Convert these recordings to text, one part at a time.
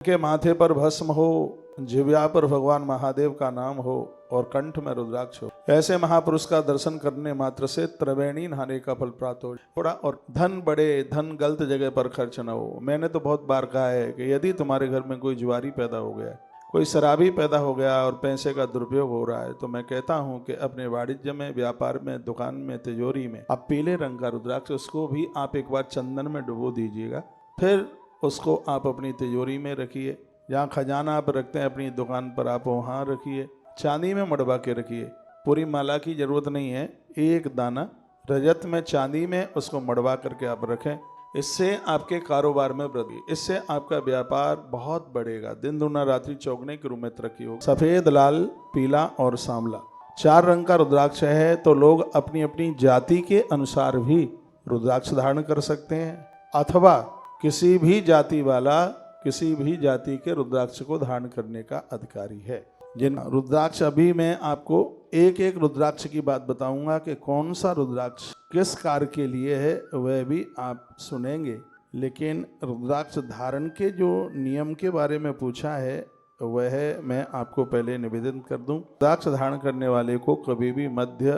के माथे पर भस्म हो, जिह्वा पर भगवान महादेव का नाम हो और कंठ में रुद्राक्ष हो, ऐसे महापुरुष का दर्शन करने मात्र से त्रिवेणी नहाने का फल प्राप्त हो। थोड़ा और धन बढ़े, धन गलत जगह पर खर्च न हो। मैंने तो बहुत बार कहा है कि यदि तुम्हारे घर में कोई जुआरी पैदा हो गया, कोई शराबी पैदा हो गया और पैसे का दुरुपयोग हो रहा है, तो मैं कहता हूं कि अपने वाणिज्य में, व्यापार में, दुकान में, तिजोरी में आप पीले रंग का रुद्राक्ष, उसको भी आप एक बार चंदन में डुबो दीजिएगा, फिर उसको आप अपनी तिजोरी में रखिए। जहाँ खजाना आप रखते हैं अपनी दुकान पर, आप वहाँ रखिए। चांदी में मड़वा के रखिए, पूरी माला की जरूरत नहीं है, एक दाना रजत में, चांदी में उसको मड़वा करके आप रखें। इससे आपके कारोबार में वृद्धि, इससे आपका व्यापार बहुत बढ़ेगा। दिन दुना रात्रि चौगने के रूप में तरक्की होगी। सफेद, लाल, पीला और सांवला 4 रंग का रुद्राक्ष है, तो लोग अपनी अपनी जाति के अनुसार भी रुद्राक्ष धारण कर सकते हैं, अथवा किसी भी जाति वाला किसी भी जाति के रुद्राक्ष को धारण करने का अधिकारी है। जिन रुद्राक्ष, अभी मैं आपको एक एक रुद्राक्ष की बात बताऊंगा कि कौन सा रुद्राक्ष किस कार्य के लिए है, वह भी आप सुनेंगे। लेकिन रुद्राक्ष धारण के जो नियम के बारे में पूछा है, वह मैं आपको पहले निवेदन कर दूं। रुद्राक्ष धारण करने वाले को कभी भी मद्य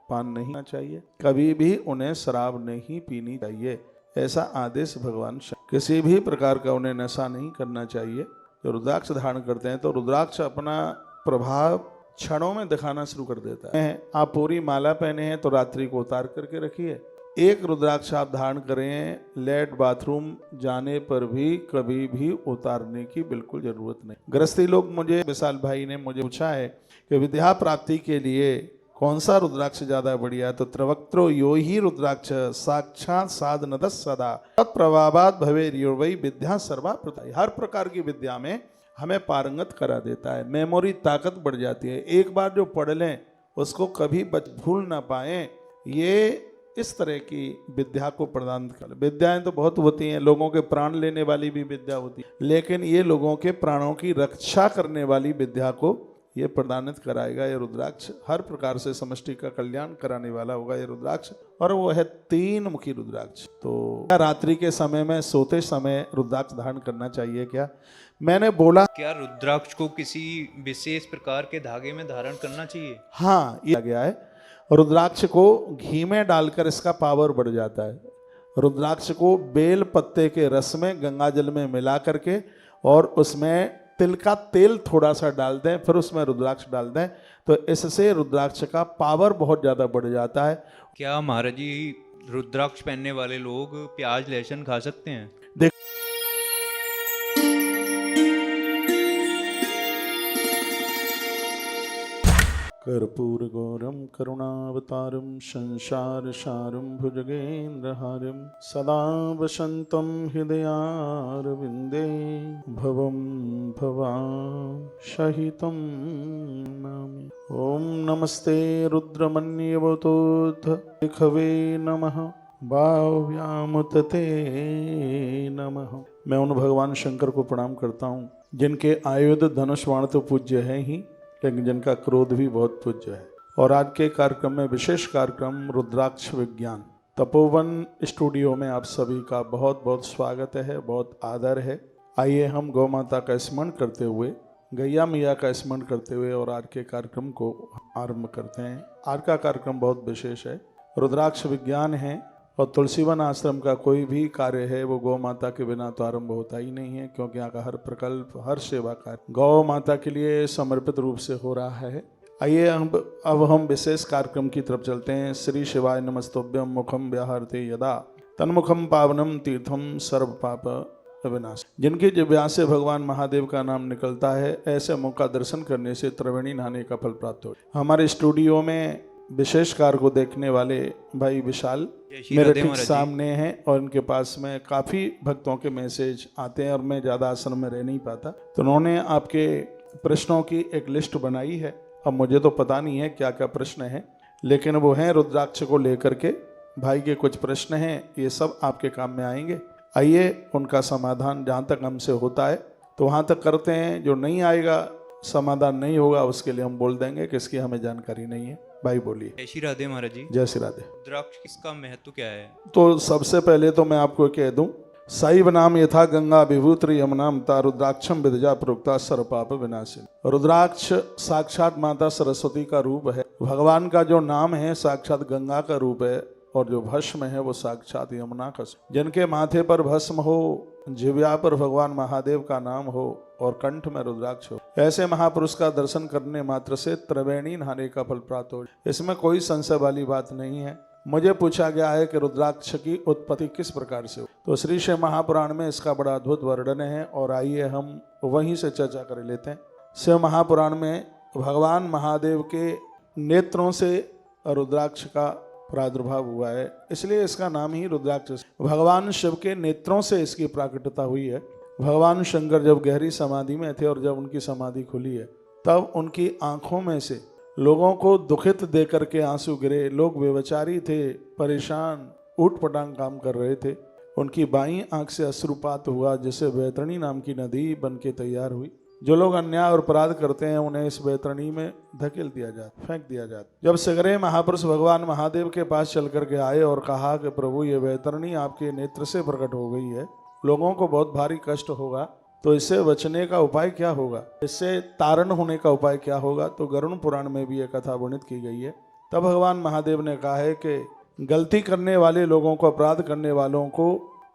पान नहीं करना चाहिए, कभी भी उन्हें शराब नहीं पीनी चाहिए, ऐसा आदेश भगवान। किसी भी प्रकार का उन्हें नशा नहीं करना चाहिए। जो रुद्राक्ष धारण करते हैं तो रुद्राक्ष अपना प्रभाव क्षणों में दिखाना शुरू कर देता है। आप पूरी माला पहने हैं तो रात्रि को उतार करके रखिए। एक रुद्राक्ष आप धारण करें, लेट बाथरूम जाने पर भी कभी भी उतारने की बिल्कुल जरूरत नहीं। गृहस्थी लोग, मुझे विशाल भाई ने मुझे पूछा है कि विद्या प्राप्ति के लिए कौन सा रुद्राक्ष ज्यादा बढ़िया, तो त्रिवक्त्रो यो ही रुद्राक्ष साक्षात साधनतः सदा तत्प्रभावात् भवे योर्वै विद्या सर्वा प्रदायी। हर प्रकार की विद्या में हमें पारंगत करा देता है, मेमोरी ताकत बढ़ जाती है। एक बार जो पढ़ लें उसको कभी भूल ना पाए, ये इस तरह की विद्या को प्रदान कर। विद्याएं तो बहुत होती हैं, लोगों के प्राण लेने वाली भी विद्या होती है, लेकिन ये लोगों के प्राणों की रक्षा करने वाली विद्या को ये प्रदानित कराएगा। ये रुद्राक्ष हर प्रकार से समष्टि का कल्याण कराने वाला होगा ये रुद्राक्ष, और वो है 3 मुखी रुद्राक्ष। तो रात्रि के समय में, सोते समय रुद्राक्ष धारण करना चाहिए क्या? मैंने बोला, क्या रुद्राक्ष को किसी विशेष प्रकार के धागे में धारण करना चाहिए? हाँ, ये गया है। रुद्राक्ष को घी में डालकर इसका पावर बढ़ जाता है। रुद्राक्ष को बेल पत्ते के रस में गंगा जल में मिला करके और उसमें तिल का तेल थोड़ा सा डाल दें, फिर उसमें रुद्राक्ष डाल दें, तो इससे रुद्राक्ष का पावर बहुत ज़्यादा बढ़ जाता है। क्या महाराज जी, रुद्राक्ष पहनने वाले लोग प्याज लहसुन खा सकते हैं? देख, कर्पूर गौरम करुणावतारम संसार सारम भुजगेन्द्रहारम सदा वसंतम हृदयारविंदे भवम भवासहितं नमामि। ओम नमस्ते रुद्रमन्यवतोऽथ खवे नमः भाव्यामुतते नमः। मैं उन भगवान शंकर को प्रणाम करता हूँ जिनके आयुध धनुष बाण तो पूज्य है ही, लेकिन जिनका क्रोध भी बहुत पूज्य है। और आज के कार्यक्रम में विशेष कार्यक्रम रुद्राक्ष विज्ञान, तपोवन स्टूडियो में आप सभी का बहुत बहुत स्वागत है, बहुत आदर है। आइए हम गौ माता का स्मरण करते हुए, गैया मैया का स्मरण करते हुए और आज के कार्यक्रम को आरंभ करते हैं। आज का कार्यक्रम बहुत विशेष है, रुद्राक्ष विज्ञान है, और तुलसीवन आश्रम का कोई भी कार्य है वो गौ माता के बिना तो आरंभ होता ही नहीं है, क्योंकि यहाँ का हर प्रकल्प, हर सेवा कार्य गौ माता के लिए समर्पित रूप से हो रहा है। आइए अब हम विशेष कार्यक्रम की तरफ चलते हैं। श्री शिवाय नमस्तुभ्यं मुखम व्याहरते यदा तन्मुखम पावनम तीर्थम सर्व पाप अविनाश। जिनकी जिह्वा से भगवान महादेव का नाम निकलता है, ऐसे मुख का दर्शन करने से त्रिवेणी नहाने का फल प्राप्त हो। हमारे स्टूडियो में विशेष कार्य को देखने वाले भाई विशाल मेरे ठीक सामने हैं, और इनके पास में काफ़ी भक्तों के मैसेज आते हैं और मैं ज़्यादा आश्रम में रह नहीं पाता, तो उन्होंने आपके प्रश्नों की एक लिस्ट बनाई है। अब मुझे तो पता नहीं है क्या क्या प्रश्न है, लेकिन वो हैं रुद्राक्ष को लेकर के। भाई के कुछ प्रश्न हैं, ये सब आपके काम में आएंगे। आइए उनका समाधान जहाँ तक हमसे होता है तो वहाँ तक करते हैं। जो नहीं आएगा, समाधान नहीं होगा, उसके लिए हम बोल देंगे कि इसकी हमें जानकारी नहीं है। भाई बोलिए। जय श्री राधे महाराज जी। जय श्री राधे। रुद्राक्ष किसका महत्व क्या है? तो सबसे पहले तो मैं आपको कह दूं, सैव नाम यथा गंगा विभूति यमुनाम ता रुद्राक्षम विदजा प्रोक्ता सर्वपाप विनाशिनी। रुद्राक्ष साक्षात माता सरस्वती का रूप है। भगवान का जो नाम है साक्षात गंगा का रूप है और जो भस्म है वो साक्षात यमुना का। जिनके माथे पर भस्म हो, जिह्वा पर भगवान महादेव का नाम हो और कंठ में रुद्राक्ष हो, ऐसे महापुरुष का दर्शन करने मात्र से त्रिवेणी नहाने का फल प्राप्त हो। इसमें कोई संशय वाली बात नहीं है। मुझे पूछा गया है कि रुद्राक्ष की उत्पत्ति किस प्रकार से हो, तो श्री शिव महापुराण में इसका बड़ा अद्भुत वर्णन है और आइए हम वहीं से चर्चा कर लेते हैं। शिव महापुराण में भगवान महादेव के नेत्रों से रुद्राक्ष का प्रादुर्भाव हुआ है, इसलिए इसका नाम ही रुद्राक्ष। भगवान शिव के नेत्रों से इसकी प्राकटता हुई है। भगवान शंकर जब गहरी समाधि में थे और जब उनकी समाधि खुली है तब उनकी आंखों में से लोगों को दुखित देकर के आंसू गिरे। लोग बेवचारी थे, परेशान, ऊट पटांग काम कर रहे थे। उनकी बाईं आंख से अश्रुपात हुआ, जिससे वैतरणी नाम की नदी बन के तैयार हुई। जो लोग अन्याय और अपराध करते हैं उन्हें इस वैतरणी में धकेल दिया जाता, फेंक दिया जाता। जब सगरे महापुरुष भगवान महादेव के पास चल करके आए और कहा कि प्रभु ये वैतरणी आपके नेत्र से प्रकट हो गई है, लोगों को बहुत भारी कष्ट होगा, तो इससे बचने का उपाय क्या होगा, इससे तारण होने का उपाय क्या होगा। तो गरुड़ पुराण में भी ये कथा वर्णित की गई है। तब भगवान महादेव ने कहा है कि गलती करने वाले लोगों को, अपराध करने वालों को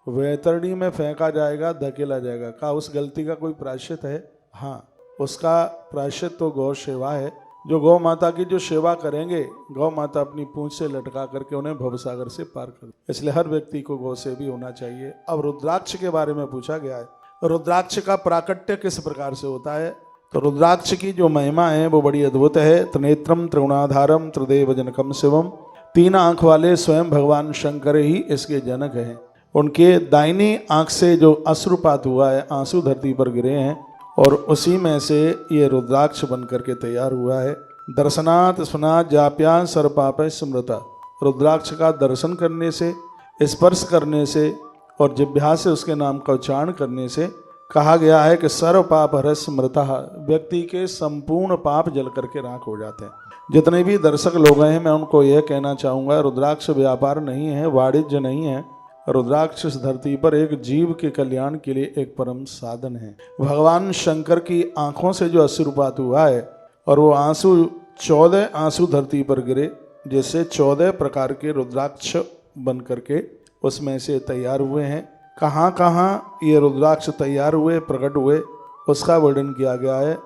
वैतरणी में फेंका जाएगा, धकेला जाएगा। कहा उस गलती का कोई प्रायश्चित है? हाँ, उसका प्रायश्चित तो गौ सेवा है। जो गौ माता की जो सेवा करेंगे, गौ माता अपनी पूंछ से लटका करके उन्हें भवसागर से पार कर, इसलिए हर व्यक्ति को गौ से भी होना चाहिए। अब रुद्राक्ष के बारे में पूछा गया है, रुद्राक्ष का प्राकट्य किस प्रकार से होता है। तो रुद्राक्ष की जो महिमा है वो बड़ी अद्भुत है। त्रिनेत्रम त्रिगुणाधारम त्रिदेव जनकम शिवम, 3 आंख वाले स्वयं भगवान शंकर ही इसके जनक हैं। उनके दाहिनी आंख से जो अश्रुपात हुआ है, आंसू धरती पर गिरे हैं और उसी में से ये रुद्राक्ष बन करके तैयार हुआ है। दर्शनात् स्मनात् जाप्या सर्वपाप स्मृता, रुद्राक्ष का दर्शन करने से, स्पर्श करने से और जिह्वा से उसके नाम का उच्चारण करने से कहा गया है कि सर्व पाप हर स्मृता, व्यक्ति के संपूर्ण पाप जल करके राख हो जाते हैं। जितने भी दर्शक लोग हैं मैं उनको यह कहना चाहूँगा, रुद्राक्ष व्यापार नहीं है, वाणिज्य नहीं है। रुद्राक्ष इस धरती पर एक जीव के कल्याण के लिए एक परम साधन है। भगवान शंकर की आंखों से जो अश्रुपात हुआ है और वो आंसू 14 आंसू धरती पर गिरे, जिससे 14 प्रकार के रुद्राक्ष बन करके उसमें से तैयार हुए हैं। कहाँ कहाँ ये रुद्राक्ष तैयार हुए, प्रकट हुए, उसका वर्णन किया गया है।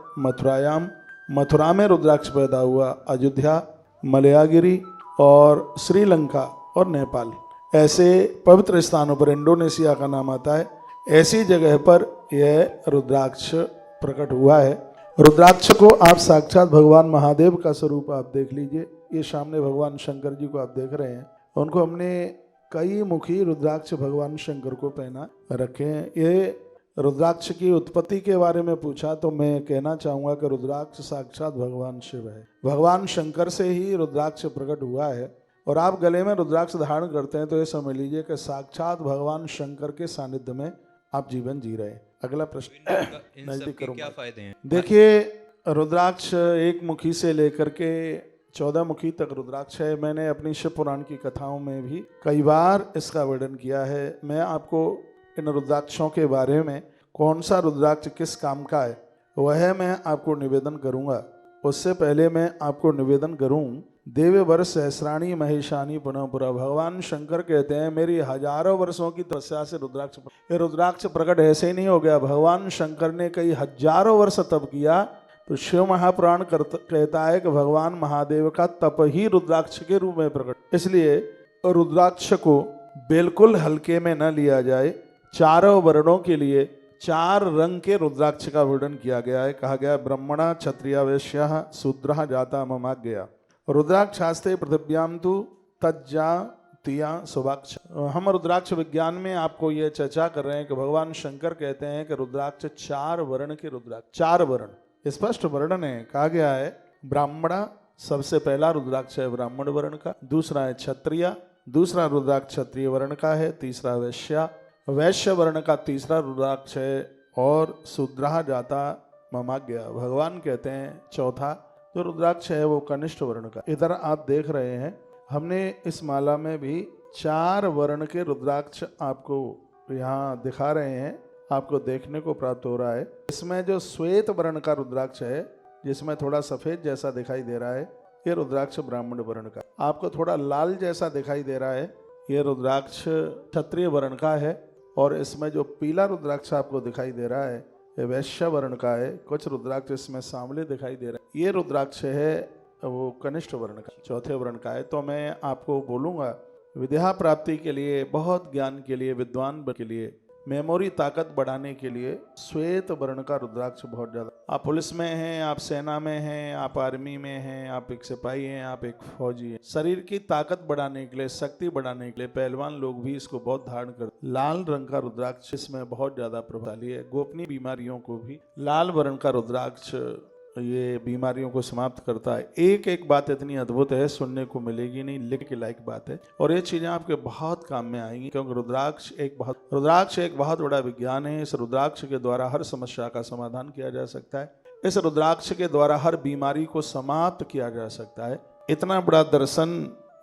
मथुरा में रुद्राक्ष पैदा हुआ, अयोध्या, मलयागिरी और श्रीलंका और नेपाल, ऐसे पवित्र स्थानों पर, इंडोनेशिया का नाम आता है, ऐसी जगह पर यह रुद्राक्ष प्रकट हुआ है। रुद्राक्ष को आप साक्षात भगवान महादेव का स्वरूप आप देख लीजिए। ये सामने भगवान शंकर जी को आप देख रहे हैं, उनको हमने कई मुखी रुद्राक्ष भगवान शंकर को पहना रखे हैं। ये रुद्राक्ष की उत्पत्ति के बारे में पूछा तो मैं कहना चाहूँगा कि रुद्राक्ष साक्षात भगवान शिव है। भगवान शंकर से ही रुद्राक्ष प्रकट हुआ है और आप गले में रुद्राक्ष धारण करते हैं तो ये समझ लीजिए कि साक्षात भगवान शंकर के सानिध्य में आप जीवन जी रहे हैं। अगला प्रश्न नजदीक करूँगा। क्या फायदे हैं? देखिए, रुद्राक्ष एक मुखी से लेकर के 14 मुखी तक रुद्राक्ष है। मैंने अपनी शिव पुराण की कथाओं में भी कई बार इसका वर्णन किया है। मैं आपको इन रुद्राक्षों के बारे में, कौन सा रुद्राक्ष किस काम का है, वह मैं आपको निवेदन करूंगा। उससे पहले मैं आपको निवेदन करूं, देव वर्ष सहस्राणी महेशानी पुनः पुरा, भगवान शंकर कहते हैं मेरी हजारों वर्षों की तपस्या से रुद्राक्ष, ये रुद्राक्ष प्रकट ऐसे ही नहीं हो गया। भगवान शंकर ने कई हजारों वर्ष तप किया। तो शिव महापुराण कहता है कि भगवान महादेव का तप ही रुद्राक्ष के रूप में प्रकट। इसलिए रुद्राक्ष को बिल्कुल हल्के में न लिया जाए। चारों वर्णों के लिए 4 रंग के रुद्राक्ष का वर्णन किया गया है। कहा गया ब्राह्मणा क्षत्रिय वैश्य शूद्र जाता ममाज्ञया रुद्राक्षास्ते पृथिव्याम तु तज्जा तिया सुभाक्ष। हम रुद्राक्ष विज्ञान में आपको ये चर्चा कर रहे हैं कि भगवान शंकर कहते हैं कि रुद्राक्ष 4 वर्ण के रुद्राक्ष, 4 वर्ण स्पष्ट वर्णन है। कहा गया है ब्राह्मणा, सबसे पहला रुद्राक्ष है ब्राह्मण वर्ण का, दूसरा है क्षत्रिय, दूसरा रुद्राक्ष क्षत्रिय वर्ण का है, तीसरा वैश्य, वैश्य वर्ण का तीसरा रुद्राक्ष है, और शूद्रः जाता ममाज्ञया भगवान कहते हैं चौथा जो रुद्राक्ष है वो कनिष्ठ वर्ण का। इधर आप देख रहे हैं हमने इस माला में भी 4 वर्ण के रुद्राक्ष आपको यहाँ दिखा रहे हैं, आपको देखने को प्राप्त हो रहा है। इसमें जो श्वेत वर्ण का रुद्राक्ष है, जिसमें थोड़ा सफेद जैसा दिखाई दे रहा है, ये रुद्राक्ष ब्राह्मण वर्ण का। आपको थोड़ा लाल जैसा दिखाई दे रहा है, ये रुद्राक्ष क्षत्रिय वर्ण का है। और इसमें जो पीला रुद्राक्ष आपको दिखाई दे रहा है, ये वैश्य वर्ण का है। कुछ रुद्राक्ष इसमें सांवले दिखाई दे रहे हैं। ये रुद्राक्ष है वो कनिष्ठ वर्ण का, चौथे वर्ण का है। तो मैं आपको बोलूँगा, विद्या प्राप्ति के लिए, बहुत ज्ञान के लिए, विद्वान के लिए, मेमोरी ताकत बढ़ाने के लिए श्वेत वर्ण का रुद्राक्ष बहुत ज़्यादा। आप पुलिस में हैं, आप सेना में हैं, आप आर्मी में हैं, आप एक सिपाही हैं, आप एक फौजी हैं, शरीर की ताकत बढ़ाने के लिए, शक्ति बढ़ाने के लिए पहलवान लोग भी इसको बहुत धारण करते। लाल रंग का रुद्राक्ष इसमें बहुत ज़्यादा प्रभावशाली है। गोपनीय बीमारियों को भी लाल वर्ण का रुद्राक्ष ये बीमारियों को समाप्त करता है। एक एक बात इतनी अद्भुत है, सुनने को मिलेगी नहीं, लिख के लायक बात है। और ये चीज़ें आपके बहुत काम में आएंगी, क्योंकि रुद्राक्ष एक बहुत बड़ा विज्ञान है। इस रुद्राक्ष के द्वारा हर समस्या का समाधान किया जा सकता है। इस रुद्राक्ष के द्वारा हर बीमारी को समाप्त किया जा सकता है। इतना बड़ा दर्शन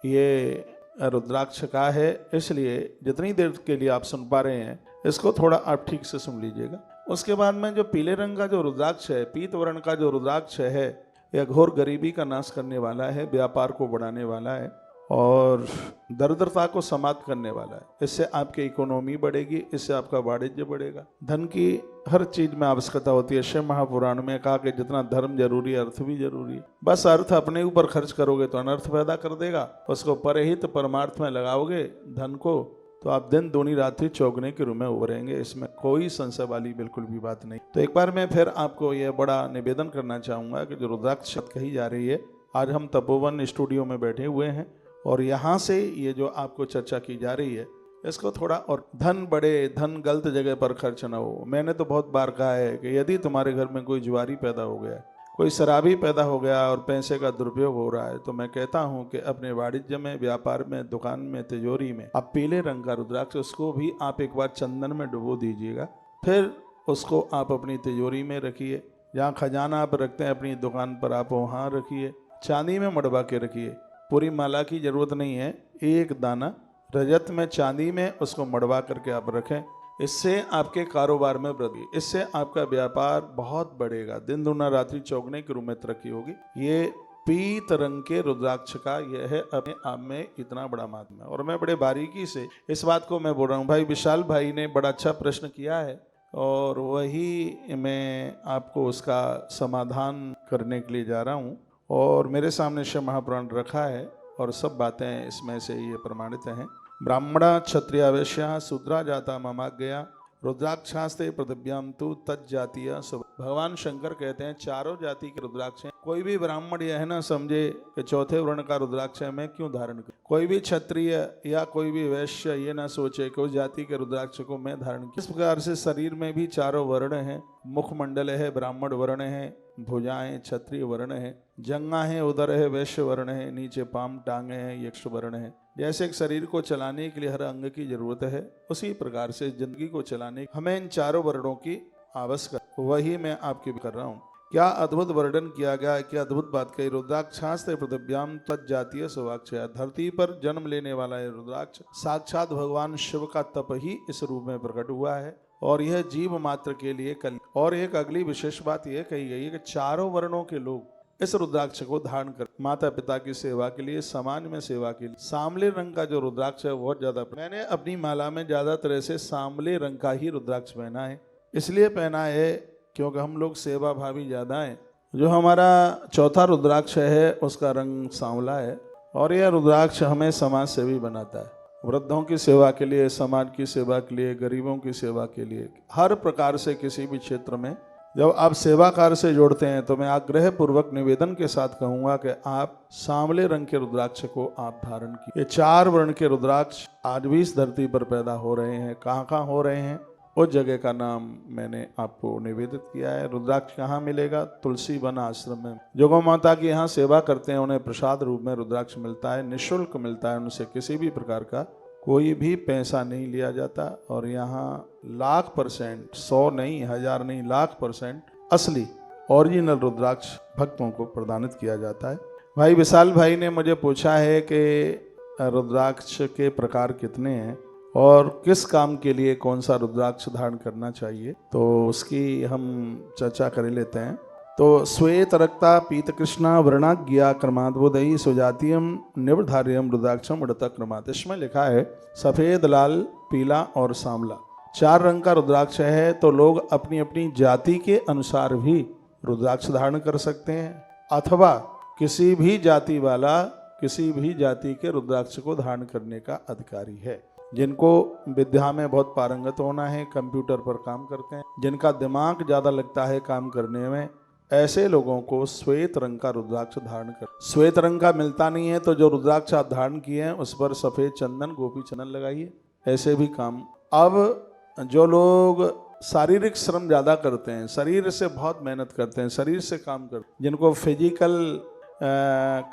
ये रुद्राक्ष का है। इसलिए जितनी देर के लिए आप सुन पा रहे हैं, इसको थोड़ा आप ठीक से सुन लीजिएगा। उसके बाद में जो पीले रंग का जो रुद्राक्ष है, पीत वर्ण का जो रुद्राक्ष है, यह घोर गरीबी का नाश करने वाला है, व्यापार को बढ़ाने वाला है और दरिद्रता को समाप्त करने वाला है। इससे आपकी इकोनॉमी बढ़ेगी, इससे आपका वाणिज्य बढ़ेगा। धन की हर चीज में आवश्यकता होती है। शिव महापुराण में कहा कि जितना धर्म जरूरी है, अर्थ भी जरूरी है। बस अर्थ अपने ऊपर खर्च करोगे तो अनर्थ पैदा कर देगा। उसको परहित परमार्थ में लगाओगे धन को, तो आप दिन दूनी रात्रि चौगने के रूप में उभरेंगे। इसमें कोई संशय वाली बिल्कुल भी बात नहीं। तो एक बार मैं फिर आपको यह बड़ा निवेदन करना चाहूँगा कि जो रुद्राक्ष कही जा रही है, आज हम तपोवन स्टूडियो में बैठे हुए हैं और यहाँ से ये जो आपको चर्चा की जा रही है, इसको थोड़ा और धन बढ़े, धन गलत जगह पर खर्च ना हो। मैंने तो बहुत बार कहा है कि यदि तुम्हारे घर में कोई जुआरी पैदा हो गया, कोई शराबी पैदा हो गया और पैसे का दुरुपयोग हो रहा है, तो मैं कहता हूं कि अपने वाणिज्य में, व्यापार में, दुकान में, तिजोरी में आप पीले रंग का रुद्राक्ष, उसको भी आप एक बार चंदन में डुबो दीजिएगा। फिर उसको आप अपनी तिजोरी में रखिए। जहाँ खजाना आप रखते हैं अपनी दुकान पर, आप वहाँ रखिए। चांदी में मड़वा के रखिए। पूरी माला की जरूरत नहीं है, एक दाना रजत में, चांदी में उसको मड़वा करके आप रखें। इससे आपके कारोबार में वृद्धि, इससे आपका व्यापार बहुत बढ़ेगा। दिन दुना रात्रि चौगने के रूप में तरक्की होगी। ये पीत रंग के रुद्राक्ष का यह है अपने आप में इतना बड़ा महात्मा है। और मैं बड़े बारीकी से इस बात को मैं बोल रहा हूँ। भाई विशाल भाई ने बड़ा अच्छा प्रश्न किया है और वही मैं आपको उसका समाधान करने के लिए जा रहा हूँ। और मेरे सामने शिव महापुराण रखा है और सब बातें इसमें से ये प्रमाणित हैं। ब्राह्मणा क्षत्रिय वैश्या शूद्रा जाता ममाज्ञया रुद्राक्षास्ते पृथिव्याम तु तज्जातीय। भगवान शंकर कहते हैं चारों जाति के रुद्राक्ष हैं। कोई भी ब्राह्मण यह ना समझे कि चौथे वर्ण का रुद्राक्ष है मैं क्यों धारण करूं। कोई भी क्षत्रिय या कोई भी वैश्य ये ना सोचे कि उस जाति के रुद्राक्ष को मैं धारण करूं। इस प्रकार से शरीर में भी चारों वर्ण हैं। मुखमंडल है ब्राह्मण वर्ण है, भुजाएं क्षत्रिय वर्ण है, जंगा है उदर है वैश्य वर्ण है, नीचे पाम टांगे हैं यक्ष वर्ण है। जैसे एक शरीर को चलाने के लिए हर अंग की जरूरत है, उसी प्रकार से जिंदगी को चलाने हमें इन चारों वर्णों की आवश्यकता, वही मैं आपकी कर रहा हूँ। क्या अद्भुत वर्णन किया गया है, क्या अद्भुत बात कही। रुद्राक्षास्ते पृथिव्याम तज्जातीय सौभाक्षया। धरती पर जन्म लेने वाला है रुद्राक्ष साक्षात भगवान शिव का तप ही इस रूप में प्रकट हुआ है और यह जीव मात्र के लिए कल। और एक अगली विशेष बात यह कही गई है कि चारों वर्णों के लोग इस रुद्राक्ष को धारण कर माता पिता की सेवा के लिए, समाज में सेवा के लिए। सांवले रंग का जो रुद्राक्ष है बहुत ज्यादा, मैंने अपनी माला में ज्यादातर से सांवले रंग का ही रुद्राक्ष पहना है। इसलिए पहना है क्योंकि हम लोग सेवा भावी ज्यादा हैं। जो हमारा चौथा रुद्राक्ष है उसका रंग सांवला है और यह रुद्राक्ष हमें समाज सेवी बनाता है। वृद्धों की सेवा के लिए, समाज की सेवा के लिए, गरीबों की सेवा के लिए, हर प्रकार से किसी भी क्षेत्र में जब आप सेवा कार्य से जोड़ते हैं तो मैं आग्रह पूर्वक निवेदन के साथ कहूंगा कि आप सांवले रंग के रुद्राक्ष को आप धारण कीजिए। ये चार वर्ण के रुद्राक्ष आज भी इस धरती पर पैदा हो रहे हैं। कहाँ कहाँ हो रहे हैं उस जगह का नाम मैंने आपको निवेदित किया है। रुद्राक्ष कहाँ मिलेगा? तुलसी वन आश्रम में। जो गौ माता की यहाँ सेवा करते हैं उन्हें प्रसाद रूप में रुद्राक्ष मिलता है, निःशुल्क मिलता है। उनसे किसी भी प्रकार का कोई भी पैसा नहीं लिया जाता और यहाँ 100%, 100 नहीं, 1000 नहीं, 100% असली ओरिजिनल रुद्राक्ष भक्तों को प्रदानित किया जाता है। भाई विशाल भाई ने मुझे पूछा है कि रुद्राक्ष के प्रकार कितने हैं। और किस काम के लिए कौन सा रुद्राक्ष धारण करना चाहिए, तो उसकी हम चर्चा कर लेते हैं। तो श्वेत रक्ता पीत कृष्णा वर्णाज्ञा क्रमाद्वोदयी सुजातीयम निवधार्यम रुद्राक्षम उड़ता क्रमात्। इसमें लिखा है सफेद, लाल, पीला और सांवला 4 रंग का रुद्राक्ष है। तो लोग अपनी अपनी जाति के अनुसार भी रुद्राक्ष धारण कर सकते हैं, अथवा किसी भी जाति वाला किसी भी जाति के रुद्राक्ष को धारण करने का अधिकारी है। जिनको विद्या में बहुत पारंगत होना है, कंप्यूटर पर काम करते हैं, जिनका दिमाग ज़्यादा लगता है काम करने में, ऐसे लोगों को श्वेत रंग का रुद्राक्ष धारण कर। श्वेत रंग का मिलता नहीं है तो जो रुद्राक्ष आप धारण किए हैं उस पर सफ़ेद चंदन, गोपी चंदन लगाइए, ऐसे भी काम। अब जो लोग शारीरिक श्रम ज़्यादा करते हैं, शरीर से बहुत मेहनत करते हैं, शरीर से काम करते हैं, जिनको फिजिकल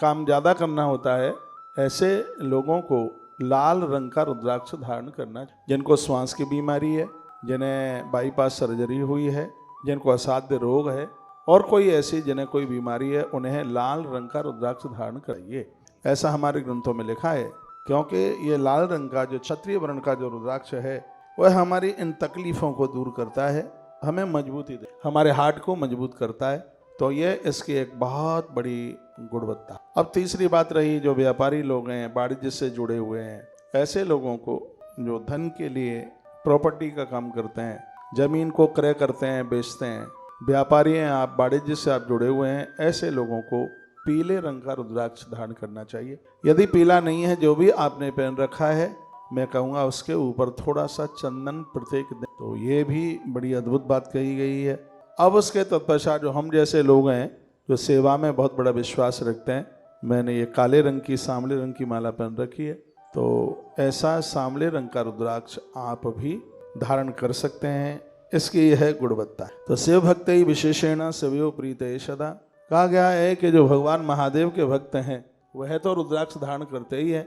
काम ज़्यादा करना होता है, ऐसे लोगों को लाल रंग का रुद्राक्ष धारण करना। जिनको श्वास की बीमारी है, जिन्हें बाईपास सर्जरी हुई है, जिनको असाध्य रोग है और कोई ऐसी जिन्हें कोई बीमारी है, उन्हें लाल रंग का रुद्राक्ष धारण कराइए, ऐसा हमारे ग्रंथों में लिखा है। क्योंकि ये लाल रंग का जो क्षत्रिय वर्ण का जो रुद्राक्ष है वह हमारी इन तकलीफ़ों को दूर करता है, हमें मजबूती दे, हमारे हार्ट को मजबूत करता है। तो ये इसकी एक बहुत बड़ी गुणवत्ता। अब तीसरी बात रही जो व्यापारी लोग हैं, वाणिज्य से जुड़े हुए हैं, ऐसे लोगों को जो धन के लिए प्रॉपर्टी का काम करते हैं, जमीन को क्रय करते हैं, बेचते हैं, व्यापारी हैं आप, वाणिज्य से आप जुड़े हुए हैं, ऐसे लोगों को पीले रंग का रुद्राक्ष धारण करना चाहिए। यदि पीला नहीं है, जो भी आपने पहन रखा है, मैं कहूँगा उसके ऊपर थोड़ा सा चंदन प्रत्येक दिन, तो ये भी बड़ी अद्भुत बात कही गई है। अब उसके तत्पश्चात जो हम जैसे लोग हैं जो सेवा में बहुत बड़ा विश्वास रखते हैं, मैंने ये काले रंग की, सांवले रंग की माला पहन रखी है, तो ऐसा सांवले रंग का रुद्राक्ष आप भी धारण कर सकते हैं। इसकी यह है गुणवत्ता। तो शिव भक्त ही विशेषेण शिवयो प्रीत सदा। कहा गया है कि जो भगवान महादेव के भक्त हैं वह तो रुद्राक्ष धारण करते ही है,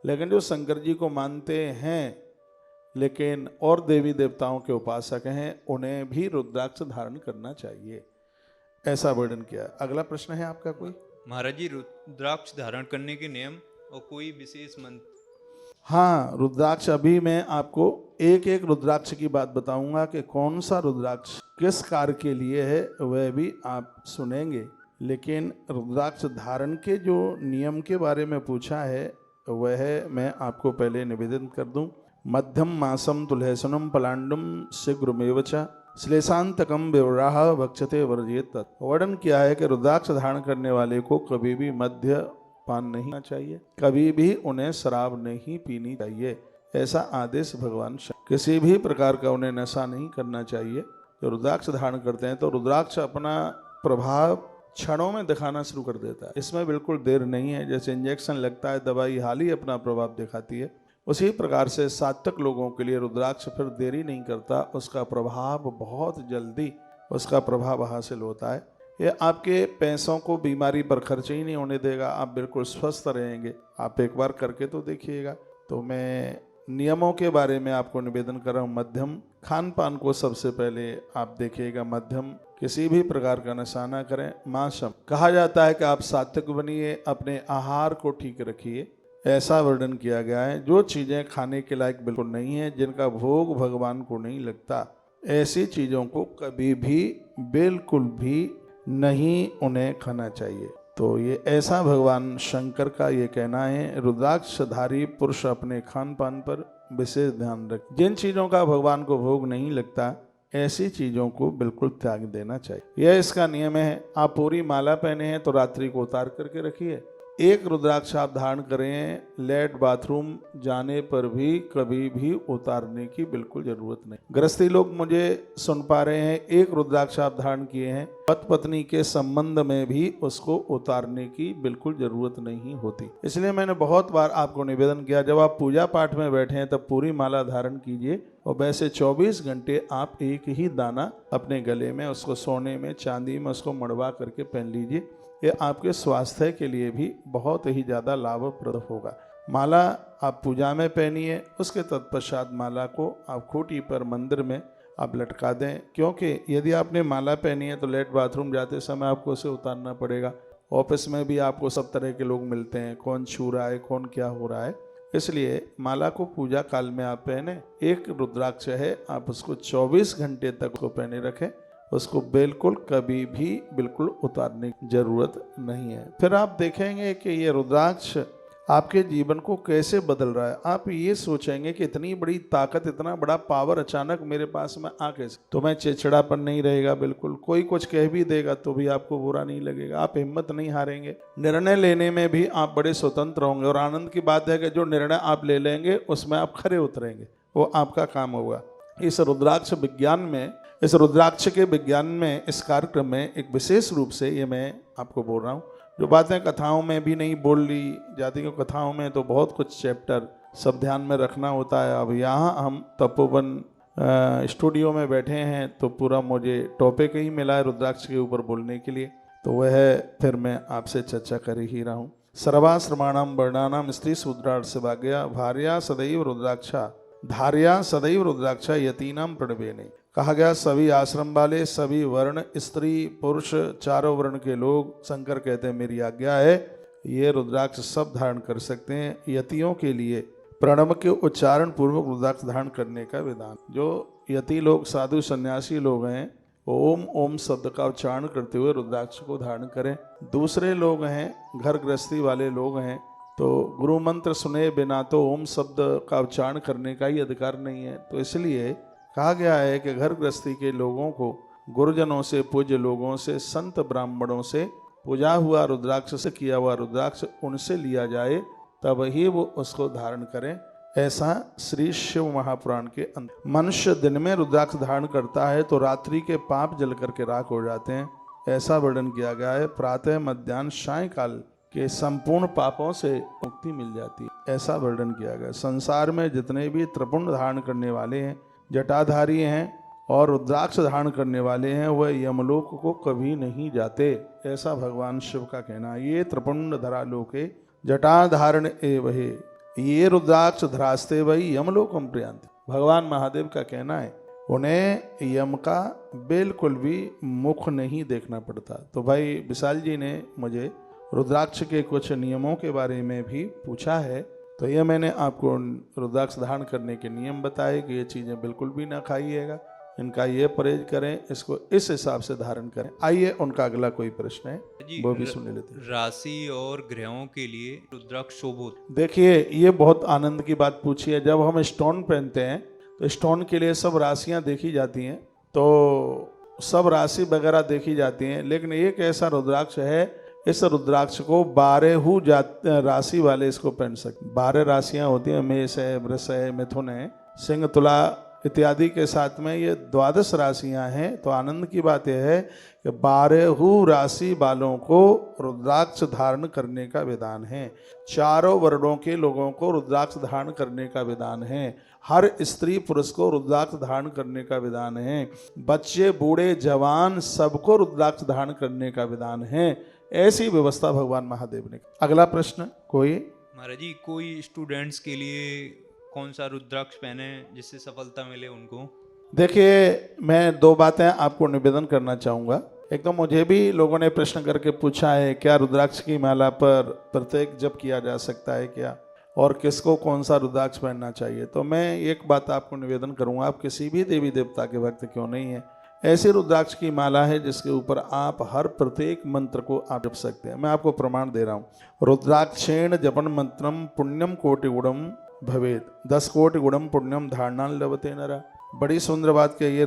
लेकिन जो शंकर जी को मानते हैं लेकिन और देवी देवताओं के उपासक हैं, उन्हें भी रुद्राक्ष धारण करना चाहिए, ऐसा वर्णन किया। अगला प्रश्न है आपका कोई? महाराज जी, रुद्राक्ष धारण करने के नियम और कोई विशेष मंत्र? हाँ, रुद्राक्ष, अभी मैं आपको एक एक रुद्राक्ष की बात बताऊंगा कि कौन सा रुद्राक्ष किस कार्य के लिए है, वह भी आप सुनेंगे। लेकिन रुद्राक्ष धारण के जो नियम के बारे में पूछा है वह मैं आपको पहले निवेदन कर दूं। मध्यम मासम तुलहसनम पलांडुम शीघ्रमेव च श्लेषांतकम विवराह वक्षते वर्जित। वर्णन किया है कि रुद्राक्ष धारण करने वाले को कभी भी मध्य पान नहीं करना चाहिए, कभी भी उन्हें शराब नहीं पीनी चाहिए, ऐसा आदेश भगवान। किसी भी प्रकार का उन्हें नशा नहीं करना चाहिए। जो रुद्राक्ष धारण करते हैं तो रुद्राक्ष अपना प्रभाव क्षणों में दिखाना शुरू कर देता है, इसमें बिल्कुल देर नहीं है। जैसे इंजेक्शन लगता है, दवाई हाल ही अपना प्रभाव दिखाती है, उसी प्रकार से सात्विक लोगों के लिए रुद्राक्ष फिर देरी नहीं करता, उसका प्रभाव बहुत जल्दी उसका प्रभाव हासिल होता है। ये आपके पैसों को बीमारी पर खर्च ही नहीं होने देगा, आप बिल्कुल स्वस्थ रहेंगे। आप एक बार करके तो देखिएगा। तो मैं नियमों के बारे में आपको निवेदन कर रहा हूँ। मध्यम खान पान को सबसे पहले आप देखिएगा, मध्यम, किसी भी प्रकार का नशा ना करें। मांसम, कहा जाता है कि आप सात्विक बनिए, अपने आहार को ठीक रखिए, ऐसा वर्णन किया गया है। जो चीज़ें खाने के लायक बिल्कुल नहीं है, जिनका भोग भगवान को नहीं लगता, ऐसी चीज़ों को कभी भी बिल्कुल भी नहीं उन्हें खाना चाहिए। तो ये ऐसा भगवान शंकर का ये कहना है। रुद्राक्षधारी पुरुष अपने खान पान पर विशेष ध्यान रखें। जिन चीज़ों का भगवान को भोग नहीं लगता, ऐसी चीज़ों को बिल्कुल त्याग देना चाहिए, यह इसका नियम है। आप पूरी माला पहने हैं तो रात्रि को उतार करके रखिए। एक रुद्राक्ष आप धारण करें, लेट बाथरूम जाने पर भी कभी भी उतारने की बिल्कुल जरूरत नहीं। गृहस्थी लोग मुझे सुन पा रहे हैं, एक रुद्राक्ष आप धारण किए हैं, पति पत्नी के संबंध में भी उसको उतारने की बिल्कुल जरूरत नहीं होती। इसलिए मैंने बहुत बार आपको निवेदन किया, जब आप पूजा पाठ में बैठे हैं तब पूरी माला धारण कीजिए, और वैसे 24 घंटे आप एक ही दाना अपने गले में, उसको सोने में, चांदी में उसको मड़वा करके पहन लीजिए। ये आपके स्वास्थ्य के लिए भी बहुत ही ज़्यादा लाभप्रद होगा। माला आप पूजा में पहनिए, उसके तत्पश्चात माला को आप खूंटी पर मंदिर में आप लटका दें, क्योंकि यदि आपने माला पहनी है तो लेट बाथरूम जाते समय आपको उसे उतारना पड़ेगा। ऑफिस में भी आपको सब तरह के लोग मिलते हैं, कौन छू रहा है, कौन क्या हो रहा है, इसलिए माला को पूजा काल में आप पहने। एक रुद्राक्ष है, आप उसको 24 घंटे तक उसको पहने रखें, उसको बिल्कुल कभी भी बिल्कुल उतारने की जरूरत नहीं है। फिर आप देखेंगे कि ये रुद्राक्ष आपके जीवन को कैसे बदल रहा है। आप ये सोचेंगे कि इतनी बड़ी ताकत, इतना बड़ा पावर अचानक मेरे पास में आ कैसे। तो मैं चिड़चिड़ापन नहीं रहेगा, बिल्कुल कोई कुछ कह भी देगा तो भी आपको बुरा नहीं लगेगा, आप हिम्मत नहीं हारेंगे, निर्णय लेने में भी आप बड़े स्वतंत्र होंगे। और आनंद की बात है कि जो निर्णय आप ले लेंगे उसमें आप खरे उतरेंगे, वो आपका काम होगा। इस रुद्राक्ष विज्ञान में, इस रुद्राक्ष के विज्ञान में, इस कार्यक्रम में एक विशेष रूप से ये मैं आपको बोल रहा हूँ, जो बातें कथाओं में भी नहीं बोल ली जाती, क्योंकि कथाओं में तो बहुत कुछ चैप्टर सब ध्यान में रखना होता है। अब यहाँ हम तपोवन स्टूडियो में बैठे हैं तो पूरा मुझे टॉपिक ही मिला है रुद्राक्ष के ऊपर बोलने के लिए, तो वह फिर मैं आपसे चर्चा कर ही रहा हूँ। सर्वाश्रमाणाम वर्णानाम स्त्री शूद्रार्थ से भाग्या भार्या सदैव रुद्राक्षा धार्या सदैव रुद्राक्षा यतीनाम प्रणवेने। कहा गया सभी आश्रम वाले, सभी वर्ण, स्त्री पुरुष, चारों वर्ण के लोग, शंकर कहते हैं मेरी आज्ञा है, ये रुद्राक्ष सब धारण कर सकते हैं। यतियों के लिए प्रणव के उच्चारण पूर्वक रुद्राक्ष धारण करने का विधान। जो यति लोग, साधु सन्यासी लोग हैं, ओम ओम शब्द का उच्चारण करते हुए रुद्राक्ष को धारण करें। दूसरे लोग हैं, घर गृहस्थी वाले लोग हैं, तो गुरु मंत्र सुने बिना तो ओम शब्द का उच्चारण करने का ही अधिकार नहीं है। तो इसलिए कहा गया है कि घर गृहस्थी के लोगों को गुरुजनों से, पूज्य लोगों से, संत ब्राह्मणों से पूजा हुआ रुद्राक्ष से किया हुआ रुद्राक्ष उनसे लिया जाए, तब ही वो उसको धारण करें। ऐसा श्री शिव महापुराण के अंदर। मनुष्य दिन में रुद्राक्ष धारण करता है तो रात्रि के पाप जल करके राख हो जाते हैं, ऐसा वर्णन किया गया है। प्रातः मध्याह्न सायंकाल के संपूर्ण पापों से मुक्ति मिल जाती है, ऐसा वर्णन किया गया। संसार में जितने भी त्रिपुंड धारण करने वाले हैं, जटाधारी हैं और रुद्राक्ष धारण करने वाले हैं, वह यमलोक को कभी नहीं जाते, ऐसा भगवान शिव का कहना है। ये त्रिपुंड धरा लोके जटाधारण एव हे, ये रुद्राक्ष धरास्ते वही यमलोकम प्रयांति। भगवान महादेव का कहना है उन्हें यम का बिल्कुल भी मुख नहीं देखना पड़ता। तो भाई विशाल जी ने मुझे रुद्राक्ष के कुछ नियमों के बारे में भी पूछा है, तो ये मैंने आपको रुद्राक्ष धारण करने के नियम बताए कि ये चीज़ें बिल्कुल भी ना खाइएगा, इनका ये परहेज करें, इसको इस हिसाब से धारण करें। आइए उनका अगला कोई प्रश्न है वो भी सुन लेते हैं। राशि और ग्रहों के लिए रुद्राक्ष शुभ होता। देखिए ये बहुत आनंद की बात पूछी है। जब हम स्टोन पहनते हैं तो स्टोन के लिए सब राशियां देखी जाती हैं, तो सब राशि वगैरह देखी जाती हैं, लेकिन एक ऐसा रुद्राक्ष है, इस रुद्राक्ष को 12 राशि वाले इसको पहन सकते। 12 राशियां होती हैं, मेष है, वृष है, मिथुन है, सिंह, तुला इत्यादि के साथ में ये 12 राशियां हैं। तो आनंद की बात यह है कि 12 राशि वालों को रुद्राक्ष धारण करने का विधान है। चारों वर्णों के लोगों को रुद्राक्ष धारण करने का विधान है। हर स्त्री पुरुष को रुद्राक्ष धारण करने का विधान है। बच्चे बूढ़े जवान सबको रुद्राक्ष धारण करने का विधान है। ऐसी व्यवस्था भगवान महादेव ने। अगला प्रश्न कोई? महाराज जी, कोई स्टूडेंट्स के लिए कौन सा रुद्राक्ष पहने जिससे सफलता मिले उनको? देखिए मैं 2 बातें आपको निवेदन करना चाहूँगा। एक तो मुझे भी लोगों ने प्रश्न करके पूछा है क्या रुद्राक्ष की माला पर प्रत्येक जप किया जा सकता है क्या, और किसको कौन सा रुद्राक्ष पहनना चाहिए। तो मैं एक बात आपको निवेदन करूँगा, आप किसी भी देवी देवता के भक्त क्यों नहीं है, ऐसे रुद्राक्ष की माला है जिसके ऊपर आप हर प्रत्येक मंत्र को आप जप सकते हैं। मैं आपको प्रमाण दे रहा हूँ। रुद्राक्षेण जपन मंत्रम पुण्यम कोटि गुणम भवेत 10 कोटि गुणम पुण्यम धारणान लभते नरा। बड़ी सुंदर बात कही है।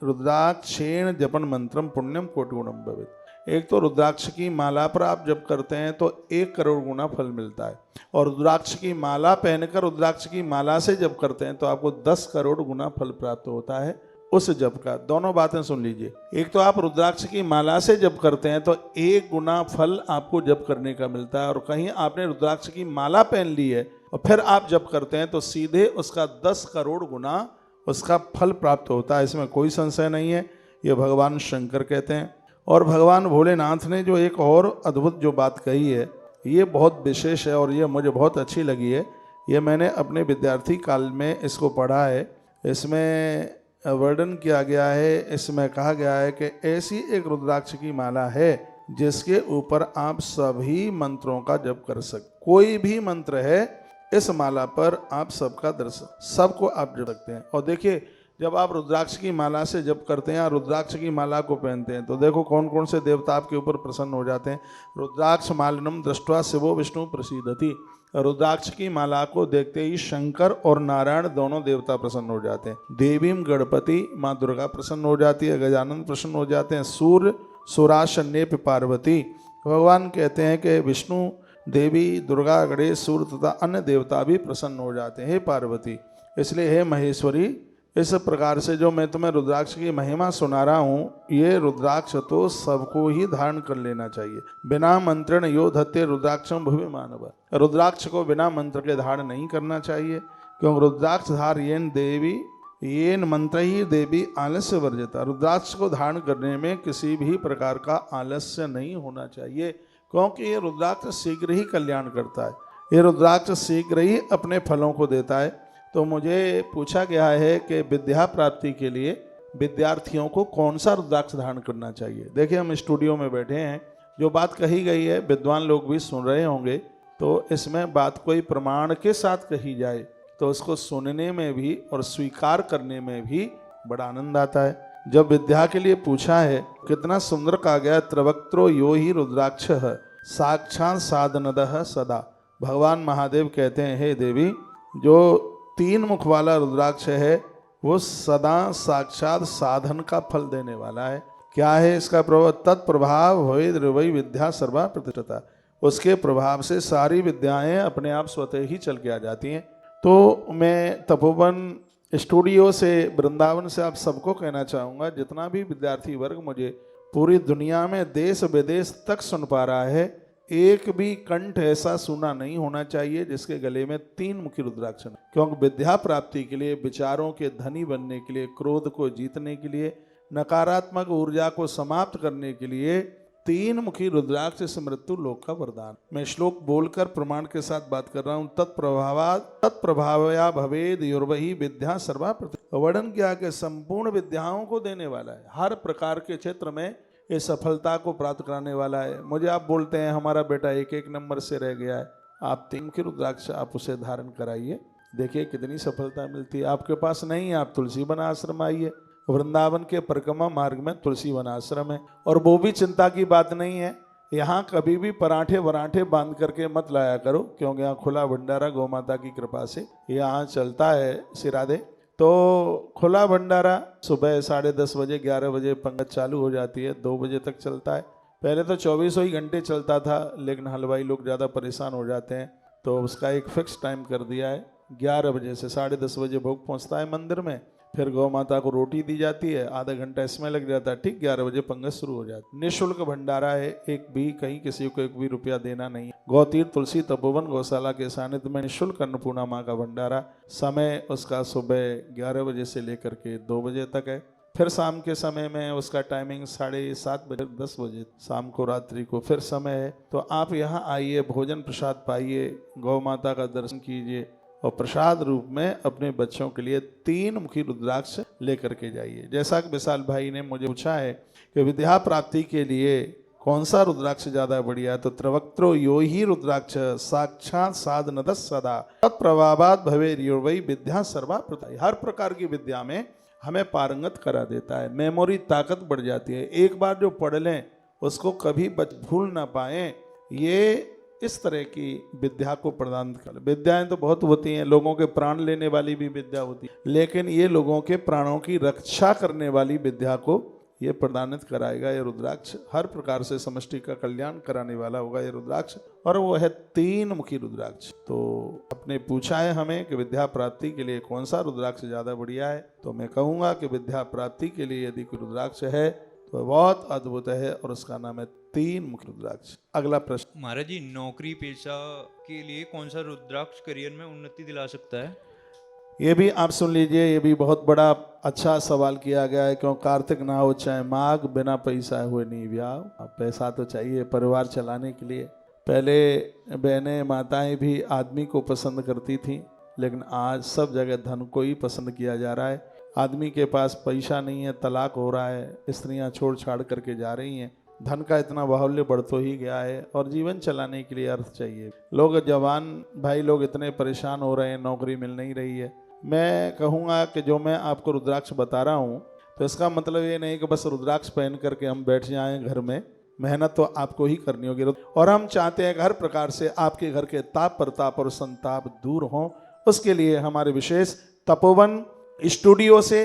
रुद्राक्षेण जपन मंत्रम पुण्यम कोटि गुणम भवेत। एक तो रुद्राक्ष की माला पर आप जप करते हैं तो 1 करोड़ गुना फल मिलता है, और रुद्राक्ष की माला पहनकर रुद्राक्ष की माला से जप करते हैं तो आपको 10 करोड़ गुना फल प्राप्त होता है उस जप का। दोनों बातें सुन लीजिए। एक तो आप रुद्राक्ष की माला से जप करते हैं तो 1 गुना फल आपको जप करने का मिलता है, और कहीं आपने रुद्राक्ष की माला पहन ली है और फिर आप जप करते हैं तो सीधे उसका 10 करोड़ गुना उसका फल प्राप्त होता है। इसमें कोई संशय नहीं है, ये भगवान शंकर कहते हैं। और भगवान भोलेनाथ ने जो एक और अद्भुत जो बात कही है, ये बहुत विशेष है और ये मुझे बहुत अच्छी लगी है। ये मैंने अपने विद्यार्थी काल में इसको पढ़ा है। इसमें वर्णन किया गया है, इसमें कहा गया है कि ऐसी एक रुद्राक्ष की माला है जिसके ऊपर आप सभी मंत्रों का जप कर सकते। कोई भी मंत्र है इस माला पर आप सबका दर्शन, सबको आप जप सकते हैं। और देखिए, जब आप रुद्राक्ष की माला से जप करते हैं या रुद्राक्ष की माला को पहनते हैं तो देखो कौन कौन से देवता आपके ऊपर प्रसन्न हो जाते हैं। रुद्राक्ष मालिनम दृष्ट्वा शिवो विष्णु प्रसीदति। रुद्राक्ष की माला को देखते ही शंकर और नारायण दोनों देवता प्रसन्न हो जाते हैं। देवीम गणपति माँ दुर्गा प्रसन्न हो जाती है, गजानन प्रसन्न हो जाते हैं, सूर्य सुराशन्येप पार्वती। भगवान कहते हैं कि विष्णु, देवी, दुर्गा, गणेश, सूर्य तथा अन्य देवता भी प्रसन्न हो जाते हैं। हे पार्वती, इसलिए हे महेश्वरी, इस प्रकार से जो मैं तुम्हें रुद्राक्ष की महिमा सुना रहा हूँ, ये रुद्राक्ष तो सबको ही धारण कर लेना चाहिए। बिना मंत्रण यो धत्ते रुद्राक्षम भुवि मानव। रुद्राक्ष को बिना मंत्र के धारण नहीं करना चाहिए, क्योंकि रुद्राक्ष धार येन देवी येन मंत्र ही देवी आलस्य वर्जिता। रुद्राक्ष को धारण करने में किसी भी प्रकार का आलस्य नहीं होना चाहिए, क्योंकि ये रुद्राक्ष शीघ्र ही कल्याण करता है, ये रुद्राक्ष शीघ्र ही अपने फलों को देता है। तो मुझे पूछा गया है कि विद्या प्राप्ति के लिए विद्यार्थियों को कौन सा रुद्राक्ष धारण करना चाहिए। देखिए, हम स्टूडियो में बैठे हैं, जो बात कही गई है विद्वान लोग भी सुन रहे होंगे, तो इसमें बात कोई प्रमाण के साथ कही जाए तो उसको सुनने में भी और स्वीकार करने में भी बड़ा आनंद आता है। जब विद्या के लिए पूछा है, कितना सुंदर कहा गया, त्रिवक्त्रो यो ही रुद्राक्ष साक्षात साधनदः सदा। भगवान महादेव कहते हैं, हे देवी, जो 3 मुख वाला रुद्राक्ष है वो सदा साक्षात साधन का फल देने वाला है। क्या है इसका प्रभाव? तत्प्रभाव वही विद्या सर्वा प्रतिष्ठिता। उसके प्रभाव से सारी विद्याएं अपने आप स्वतः ही चल के आ जाती हैं। तो मैं तपोवन स्टूडियो से, वृंदावन से आप सबको कहना चाहूँगा, जितना भी विद्यार्थी वर्ग मुझे पूरी दुनिया में देश विदेश तक सुन पा रहा है, एक भी कंठ ऐसा सुना नहीं होना चाहिए जिसके गले में 3 मुखी रुद्राक्ष न। क्योंकि विद्या प्राप्ति के लिए, विचारों के धनी बनने के लिए, क्रोध को जीतने के लिए, नकारात्मक ऊर्जा को समाप्त करने के लिए 3 मुखी रुद्राक्ष से मृत्यु लोक का वरदान। मैं श्लोक बोलकर प्रमाण के साथ बात कर रहा हूँ। तत्प्रभावया भवेद युर्वही विद्या सर्वा प्रति। वर्णन किया कि संपूर्ण विद्याओं को देने वाला है, हर प्रकार के क्षेत्र में ये सफलता को प्राप्त कराने वाला है। मुझे आप बोलते हैं हमारा बेटा 1 नंबर से रह गया है, आप 3 मुखी रुद्राक्ष आप उसे धारण कराइए, देखिए कितनी सफलता मिलती है। आपके पास नहीं है, आप तुलसी वन आश्रम आइए, वृंदावन के परिक्रमा मार्ग में तुलसी वन आश्रम है। और वो भी चिंता की बात नहीं है, यहाँ कभी भी पराठे वराठे बांध करके मत लाया करो, क्योंकि यहाँ खुला भंडारा गौ माता की कृपा से यहाँ चलता है। सिराधे तो खुला भंडारा सुबह 10:30 बजे 11 बजे पंगत चालू हो जाती है, 2 बजे तक चलता है। पहले तो 24 ही घंटे चलता था, लेकिन हलवाई लोग ज़्यादा परेशान हो जाते हैं तो उसका एक फिक्स टाइम कर दिया है। 11 बजे से 10:30 बजे भोग पहुंचता है मंदिर में, फिर गौ माता को रोटी दी जाती है, आधा घंटा इसमें लग जाता है, ठीक 11 बजे पंगत शुरू हो जाती है। निःशुल्क भंडारा है, एक भी कहीं किसी को 1 भी रुपया देना नहीं। गौतीर्थ तुलसी तपोवन गौशाला के सानिध्य में निःशुल्क अन्नपूर्णा माँ का भंडारा। समय उसका सुबह 11 बजे से लेकर के 2 बजे तक है। फिर शाम के समय में उसका टाइमिंग 7:30 बजे 10 बजे शाम को, रात्रि को फिर समय है। तो आप यहाँ आइए, भोजन प्रसाद पाइए, गौ माता का दर्शन कीजिए और प्रसाद रूप में अपने बच्चों के लिए 3 मुखी रुद्राक्ष लेकर के जाइए। जैसा कि विशाल भाई ने मुझे पूछा है कि विद्या प्राप्ति के लिए कौन सा रुद्राक्ष ज्यादा बढ़िया है, तो त्रिवक्त्रो यो ही रुद्राक्ष साक्षात साधनद सदा तत्प्रभावात भवेद युर्वै विद्या सर्वा प्रति। हर प्रकार की विद्या में हमें पारंगत करा देता है, मेमोरी ताकत बढ़ जाती है। एक बार जो पढ़ लें उसको कभी भूल ना पाए, ये इस तरह की विद्या को प्रदान कर। विद्याएं तो बहुत होती हैं, लोगों के प्राण लेने वाली भी विद्या होती है, लेकिन ये लोगों के प्राणों की रक्षा करने वाली विद्या को ये प्रदानित कराएगा। ये रुद्राक्ष हर प्रकार से समष्टि का कल्याण कराने वाला होगा ये रुद्राक्ष, और वो है 3 मुखी रुद्राक्ष। तो आपने पूछा है हमें कि विद्या प्राप्ति के लिए कौन सा रुद्राक्ष ज्यादा बढ़िया है, तो मैं कहूँगा कि विद्या प्राप्ति के लिए यदि कोई रुद्राक्ष है तो बहुत अद्भुत है, और उसका नाम है 3 मुखी रुद्राक्ष। अगला प्रश्न। महाराज जी, नौकरी पेशा के लिए कौन सा रुद्राक्ष करियर में उन्नति दिला सकता है? ये भी आप सुन लीजिए, ये भी बहुत बड़ा अच्छा सवाल किया गया है। क्यों कार्तिक ना हो चाहे माघ, बिना पैसा हुए नहीं ब्याह। पैसा तो चाहिए परिवार चलाने के लिए। पहले बहनें माताएं भी आदमी को पसंद करती थी, लेकिन आज सब जगह धन को ही पसंद किया जा रहा है। आदमी के पास पैसा नहीं है, तलाक हो रहा है, स्त्रियां छोड़ छाड़ करके जा रही हैं। धन का इतना बाहुल्य बढ़तो ही गया है और जीवन चलाने के लिए अर्थ चाहिए। लोग जवान भाई लोग इतने परेशान हो रहे हैं, नौकरी मिल नहीं रही है। मैं कहूँगा कि जो मैं आपको रुद्राक्ष बता रहा हूँ तो इसका मतलब ये नहीं कि बस रुद्राक्ष पहन करके हम बैठ जाएं घर में, मेहनत तो आपको ही करनी होगी। और हम चाहते हैं कि हर प्रकार से आपके घर के ताप प्रताप और संताप दूर हों। उसके लिए हमारे विशेष तपोवन स्टूडियो से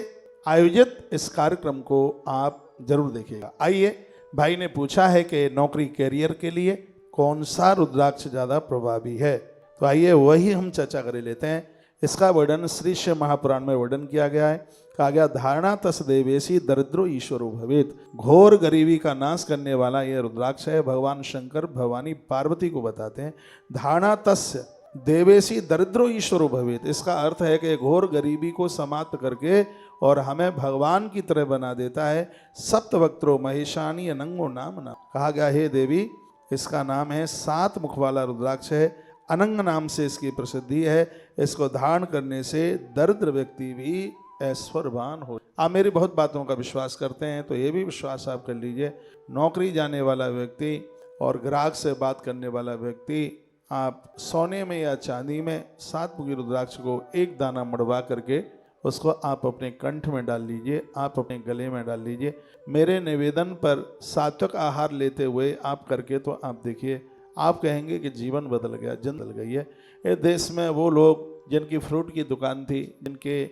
आयोजित इस कार्यक्रम को आप जरूर देखिएगा। आइए, भाई ने पूछा है कि नौकरी कैरियर के लिए कौन सा रुद्राक्ष ज़्यादा प्रभावी है, तो आइए वही हम चर्चा कर लेते हैं। इसका वर्णन श्री शिव महापुराण में वर्णन किया गया है। कहा गया धारणा तस् देवेशी दरिद्रो ईश्वरो भवेत। घोर गरीबी का नाश करने वाला यह रुद्राक्ष है। भगवान शंकर भवानी पार्वती को बताते हैं धारणा तस् देवेशी दरिद्रो ईश्वरो भवेत। इसका अर्थ है कि घोर गरीबी को समाप्त करके और हमें भगवान की तरह बना देता है। सप्तवक्त्रो महेशानी अनंगो नाम नाम। कहा गया हे देवी, इसका नाम है 7 मुख वाला रुद्राक्ष है। अनंग नाम से इसकी प्रसिद्धि है। इसको धारण करने से दरिद्र व्यक्ति भी ऐश्वर्यवान हो। आप मेरी बहुत बातों का विश्वास करते हैं तो ये भी विश्वास आप कर लीजिए। नौकरी जाने वाला व्यक्ति और ग्राहक से बात करने वाला व्यक्ति, आप सोने में या चांदी में 7 मुखी रुद्राक्ष को एक दाना मड़वा करके उसको आप अपने कंठ में डाल लीजिए, आप अपने गले में डाल लीजिए। मेरे निवेदन पर सात्विक आहार लेते हुए आप करके तो आप देखिए, आप कहेंगे कि जीवन बदल गया, जन बदल गई है। इस देश में वो लोग जिनकी फ्रूट की दुकान थी, जिनके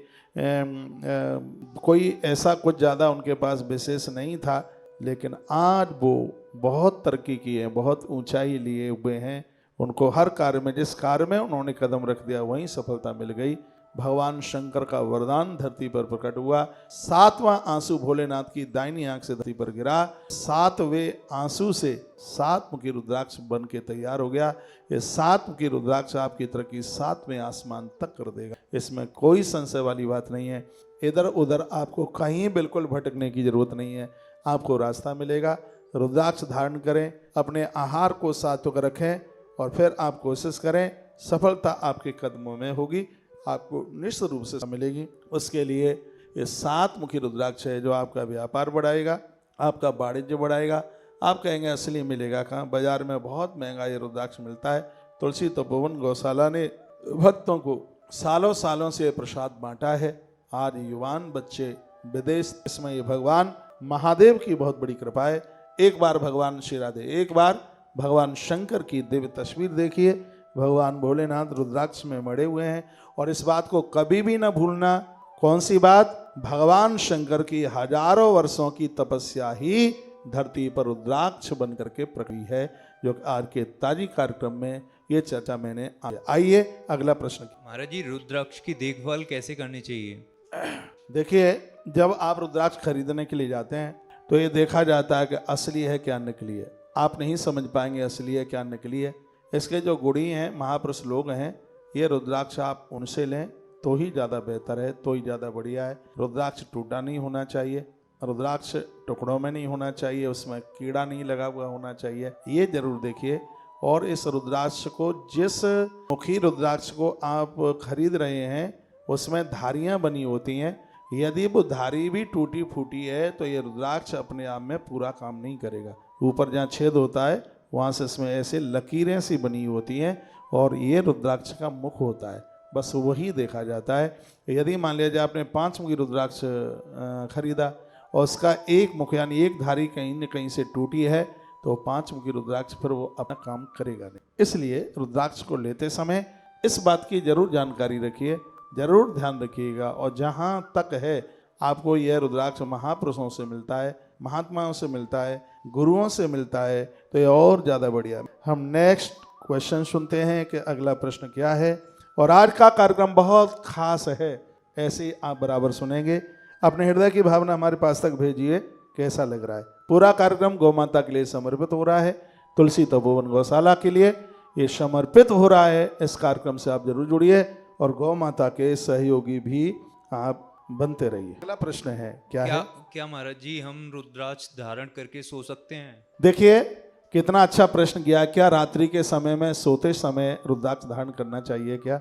कोई ऐसा कुछ ज़्यादा उनके पास विशेष नहीं था, लेकिन आज वो बहुत तरक्की की है, बहुत ऊंचाई लिए हुए हैं। उनको हर कार्य में, जिस कार्य में उन्होंने कदम रख दिया वहीं सफलता मिल गई। भगवान शंकर का वरदान धरती पर प्रकट हुआ। 7वां आंसू भोलेनाथ की दाहिनी आंख से धरती पर गिरा। 7वें आंसू से 7 मुखी रुद्राक्ष बन के तैयार हो गया। ये 7 मुखी रुद्राक्ष आपकी तरक्की 7वें आसमान तक कर देगा। इसमें कोई संशय वाली बात नहीं है। इधर उधर आपको कहीं बिल्कुल भटकने की जरूरत नहीं है, आपको रास्ता मिलेगा। रुद्राक्ष धारण करें, अपने आहार को सात्विक रखें और फिर आप कोशिश करें, सफलता आपके कदमों में होगी, आपको निश्चित रूप से मिलेगी। उसके लिए ये 7 मुखी रुद्राक्ष है जो आपका व्यापार बढ़ाएगा, आपका वाणिज्य बढ़ाएगा। आप कहेंगे असली मिलेगा कहाँ, बाजार में बहुत महंगा ये रुद्राक्ष मिलता है। तुलसी तपोवन गौशाला ने भक्तों को सालों सालों से प्रसाद बांटा है। आज युवान बच्चे विदेश में, ये भगवान महादेव की बहुत बड़ी कृपा है। एक बार भगवान श्री राधे, एक बार भगवान शंकर की दिव्य तस्वीर देखिए। भगवान भोलेनाथ रुद्राक्ष में मड़े हुए हैं और इस बात को कभी भी न भूलना। कौन सी बात? भगवान शंकर की हजारों वर्षों की तपस्या ही धरती पर रुद्राक्ष बन करके प्रकट है, जो आज के ताजी कार्यक्रम में ये चर्चा मैंने। आइए अगला प्रश्न। महाराज जी, रुद्राक्ष की देखभाल कैसे करनी चाहिए? देखिए, जब आप रुद्राक्ष खरीदने के लिए जाते हैं तो ये देखा जाता है कि असली है क्या नकली है। आप नहीं समझ पाएंगे असली है क्या नकली है। इसके जो गुणी हैं, महापुरुष लोग हैं, ये रुद्राक्ष आप उनसे लें तो ही ज़्यादा बेहतर है, तो ही ज़्यादा बढ़िया है। रुद्राक्ष टूटा नहीं होना चाहिए, रुद्राक्ष टुकड़ों में नहीं होना चाहिए, उसमें कीड़ा नहीं लगा हुआ होना चाहिए, ये जरूर देखिए। और इस रुद्राक्ष को, जिस मुखी रुद्राक्ष को आप खरीद रहे हैं उसमें धारियाँ बनी होती हैं। यदि वो धारी भी टूटी फूटी है तो ये रुद्राक्ष अपने आप में पूरा काम नहीं करेगा। ऊपर जहाँ छेद होता है वहाँ से इसमें ऐसे लकीरें सी बनी होती हैं और ये रुद्राक्ष का मुख होता है, बस वही देखा जाता है। यदि मान लीजिए आपने 5 मुखी रुद्राक्ष खरीदा और उसका एक मुख यानी एक धारी कहीं न कहीं से टूटी है तो 5 मुखी रुद्राक्ष फिर वो अपना काम करेगा नहीं। इसलिए रुद्राक्ष को लेते समय इस बात की जरूर जानकारी रखिए, जरूर ध्यान रखिएगा। और जहाँ तक है आपको यह रुद्राक्ष महापुरुषों से मिलता है, महात्माओं से मिलता है, गुरुओं से मिलता है, तो ये और ज़्यादा बढ़िया। हम नेक्स्ट क्वेश्चन सुनते हैं कि अगला प्रश्न क्या है। और आज का कार्यक्रम बहुत खास है, ऐसे ही आप बराबर सुनेंगे। अपने हृदय की भावना हमारे पास तक भेजिए, कैसा लग रहा है। पूरा कार्यक्रम गौ माता के लिए समर्पित हो रहा है, तुलसी तपोवन गौशाला के लिए ये समर्पित हो रहा है। इस कार्यक्रम से आप जरूर जुड़िए और गौ माता के सहयोगी भी आप बनते रहिए। अगला प्रश्न है क्या महाराज जी, हम रुद्राक्ष धारण करके सो सकते हैं? देखिए कितना अच्छा प्रश्न किया। क्या रात्रि के समय में सोते समय रुद्राक्ष धारण करना चाहिए क्या?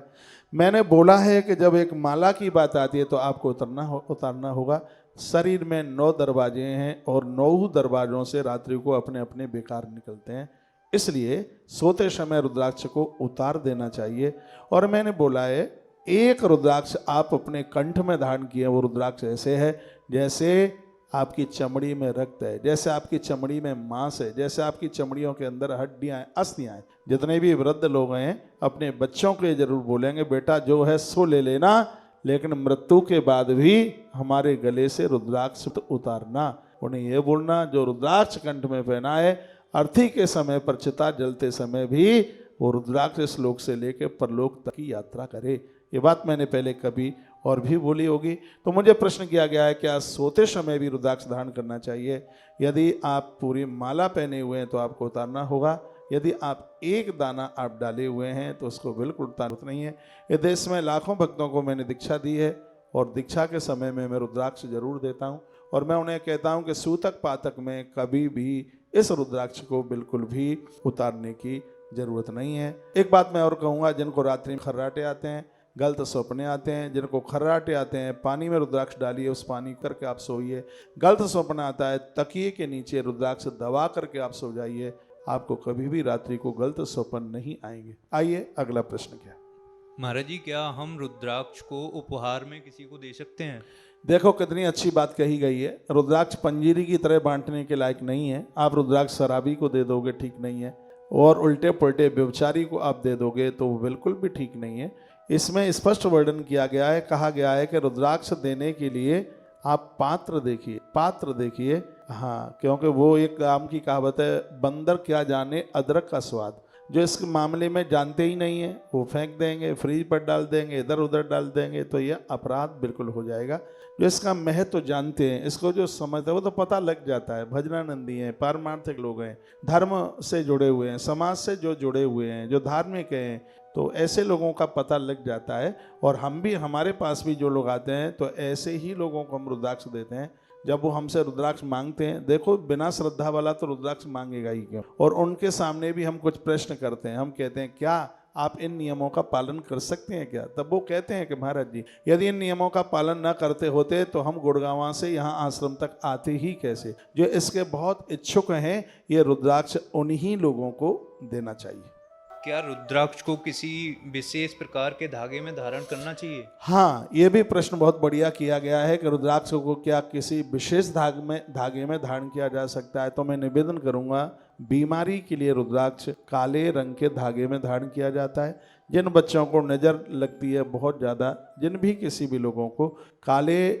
मैंने बोला है कि जब एक माला की बात आती है तो आपको उतारना होगा। शरीर में 9 दरवाजे हैं और 9 दरवाजों से रात्रि को अपने अपने बेकार निकलते हैं, इसलिए सोते समय रुद्राक्ष को उतार देना चाहिए। और मैंने बोला है एक रुद्राक्ष आप अपने कंठ में धारण किए, वो रुद्राक्ष ऐसे है जैसे आपकी चमड़ी में रक्त है, जैसे आपकी चमड़ी में मांस है, जैसे आपकी चमड़ियों के अंदर हड्डियां हैं, अस्थियां हैं। जितने भी वृद्ध लोग हैं अपने बच्चों को ये जरूर बोलेंगे, बेटा जो है सो ले लेना, लेकिन मृत्यु के बाद भी हमारे गले से रुद्राक्ष उतारना। उन्हें यह बोलना जो रुद्राक्ष कंठ में पहना है, अर्थी के समय पर चिता जलते समय भी वो रुद्राक्ष इस लोक से लेकर परलोक तक की यात्रा करे। ये बात मैंने पहले कभी और भी बोली होगी। तो मुझे प्रश्न किया गया है क्या सोते समय भी रुद्राक्ष धारण करना चाहिए? यदि आप पूरी माला पहने हुए हैं तो आपको उतारना होगा। यदि आप एक दाना आप डाले हुए हैं तो उसको बिल्कुल उतारना नहीं है। ये देश में लाखों भक्तों को मैंने दीक्षा दी है और दीक्षा के समय में मैं रुद्राक्ष जरूर देता हूँ और मैं उन्हें कहता हूँ कि सूतक पातक में कभी भी इस रुद्राक्ष को बिल्कुल भी उतारने की जरूरत नहीं है। एक बात मैं और कहूँगा, जिनको रात्रि में खर्राटे आते हैं, गलत सपने आते हैं, जिनको खर्राटे आते हैं पानी में रुद्राक्ष डालिए, उस पानी करके आप सोइए। गलत सपना आता है तकिए के नीचे रुद्राक्ष दबा करके आप सो जाइए, आपको कभी भी रात्रि को गलत स्वप्न नहीं आएंगे। आइए अगला प्रश्न क्या? महाराज जी, क्या हम रुद्राक्ष को उपहार में किसी को दे सकते हैं? देखो कितनी अच्छी बात कही गई है। रुद्राक्ष पंजीरी की तरह बांटने के लायक नहीं है। आप रुद्राक्ष शराबी को दे दोगे ठीक नहीं है, और उल्टे पुल्टे व्यभिचारी को आप दे दोगे तो वो बिल्कुल भी ठीक नहीं है। इसमें स्पष्ट वर्णन किया गया है, कहा गया है कि रुद्राक्ष देने के लिए आप पात्र देखिए, पात्र देखिए। हाँ, क्योंकि वो एक गांव की कहावत है, बंदर क्या जाने अदरक का स्वाद। जो इस मामले में जानते ही नहीं है वो फेंक देंगे, फ्रिज पर डाल देंगे, इधर उधर डाल देंगे, तो यह अपराध बिल्कुल हो जाएगा। जो इसका महत्व जानते हैं, इसको जो समझते हैं, वो तो पता लग जाता है। भजनानंदी हैं, पारमार्थिक लोग हैं, धर्म से जुड़े हुए हैं, समाज से जो जुड़े हुए हैं, जो धार्मिक हैं, तो ऐसे लोगों का पता लग जाता है। और हम भी, हमारे पास भी जो लोग आते हैं तो ऐसे ही लोगों को हम रुद्राक्ष देते हैं। जब वो हमसे रुद्राक्ष मांगते हैं, देखो बिना श्रद्धा वाला तो रुद्राक्ष मांगेगा ही क्यों। और उनके सामने भी हम कुछ प्रश्न करते हैं, हम कहते हैं क्या आप इन नियमों का पालन कर सकते हैं क्या? तब वो कहते हैं कि महाराज जी यदि इन नियमों का पालन न करते होते तो हम गुड़गांव से यहाँ आश्रम तक आते ही कैसे। जो इसके बहुत इच्छुक हैं, ये रुद्राक्ष उन्हीं लोगों को देना चाहिए। क्या रुद्राक्ष को किसी विशेष प्रकार के धागे में धारण करना चाहिए? हाँ, ये भी प्रश्न बहुत बढ़िया किया गया है कि रुद्राक्ष को क्या किसी विशेष धागे में धारण किया जा सकता है। तो मैं निवेदन करूंगा, बीमारी के लिए रुद्राक्ष काले रंग के धागे में धारण किया जाता है। जिन बच्चों को नज़र लगती है बहुत ज़्यादा, जिन भी किसी भी लोगों को काले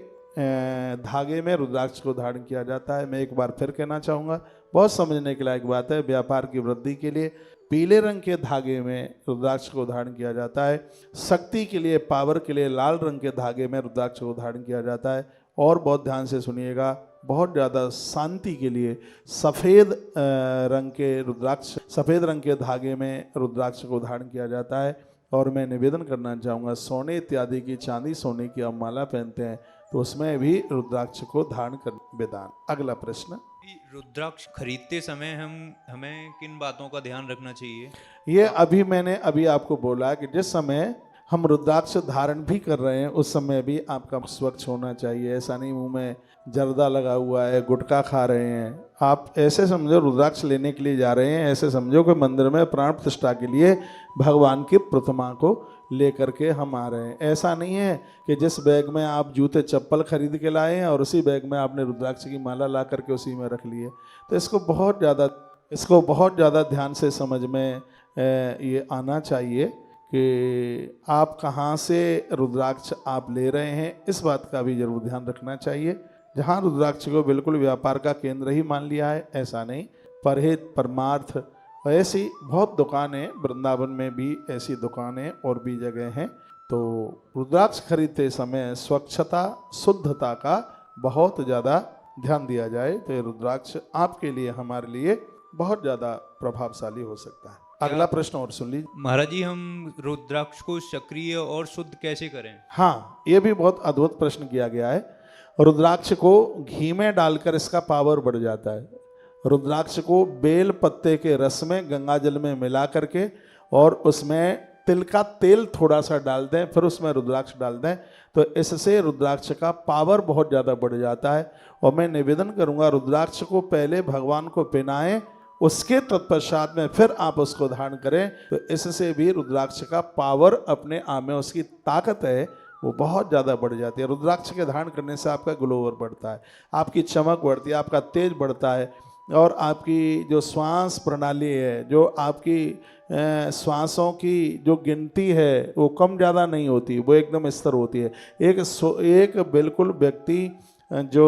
धागे में रुद्राक्ष को धारण किया जाता है। मैं एक बार फिर कहना चाहूँगा, बहुत समझने के लायक बात है। व्यापार की वृद्धि के लिए पीले रंग के धागे में रुद्राक्ष को धारण किया जाता है। शक्ति के लिए, पावर के लिए लाल रंग के धागे में रुद्राक्ष को धारण किया जाता है। और बहुत ध्यान से सुनिएगा, बहुत ज़्यादा शांति के लिए सफ़ेद रंग के रुद्राक्ष, सफ़ेद रंग के धागे में रुद्राक्ष को धारण किया जाता है। और मैं निवेदन करना चाहूँगा, सोने इत्यादि की, चांदी सोने की आप माला पहनते हैं तो उसमें भी रुद्राक्ष को धारण कर विधान। अगला प्रश्न, रुद्राक्ष खरीदते समय हमें किन बातों का ध्यान रखना चाहिए? ये मैंने आपको बोला कि जिस समय हम रुद्राक्ष धारण भी कर रहे हैं उस समय भी आपका स्वच्छ होना चाहिए। ऐसा नहीं मुंह में जर्दा लगा हुआ है, गुटखा खा रहे हैं। आप ऐसे समझो रुद्राक्ष लेने के लिए जा रहे हैं, ऐसे समझो कि मंदिर में प्राण प्रतिष्ठा के लिए भगवान की प्रतिमा को लेकर के हम आ रहे हैं। ऐसा नहीं है कि जिस बैग में आप जूते चप्पल खरीद के लाए हैं और उसी बैग में आपने रुद्राक्ष की माला ला करके उसी में रख ली है। तो इसको बहुत ज़्यादा ध्यान से समझ में ये आना चाहिए कि आप कहाँ से रुद्राक्ष आप ले रहे हैं, इस बात का भी जरूर ध्यान रखना चाहिए। जहाँ रुद्राक्ष को बिल्कुल व्यापार का केंद्र ही मान लिया है, ऐसा नहीं। परहेत, परमार्थ, ऐसी बहुत दुकानें, वृंदावन में भी ऐसी दुकानें और भी जगह हैं। तो रुद्राक्ष खरीदते समय स्वच्छता, शुद्धता का बहुत ज़्यादा ध्यान दिया जाए तो ये रुद्राक्ष आपके लिए, हमारे लिए बहुत ज़्यादा प्रभावशाली हो सकता है। अगला प्रश्न और सुन लीजिए। महाराज जी, हम रुद्राक्ष को सक्रिय और शुद्ध कैसे करें? हाँ, ये भी बहुत अद्भुत प्रश्न किया गया है। रुद्राक्ष को घी में डालकर इसका पावर बढ़ जाता है। रुद्राक्ष को बेल पत्ते के रस में गंगा जल में मिला करके और उसमें तिल का तेल थोड़ा सा डाल दें, फिर उसमें रुद्राक्ष डाल दें, तो इससे रुद्राक्ष का पावर बहुत ज़्यादा बढ़ जाता है। और मैं निवेदन करूंगा रुद्राक्ष को पहले भगवान को पहनाएं, उसके तत्पश्चात में फिर आप उसको धारण करें, तो इससे भी रुद्राक्ष का पावर अपने आप में, उसकी ताकत है वो बहुत ज़्यादा बढ़ जाती है। रुद्राक्ष के धारण करने से आपका ग्लोवर बढ़ता है, आपकी चमक बढ़ती है, आपका तेज बढ़ता है, और आपकी जो श्वास प्रणाली है, जो आपकी श्वासों की जो गिनती है वो कम ज़्यादा नहीं होती, वो एकदम स्थिर होती है। एक बिल्कुल व्यक्ति जो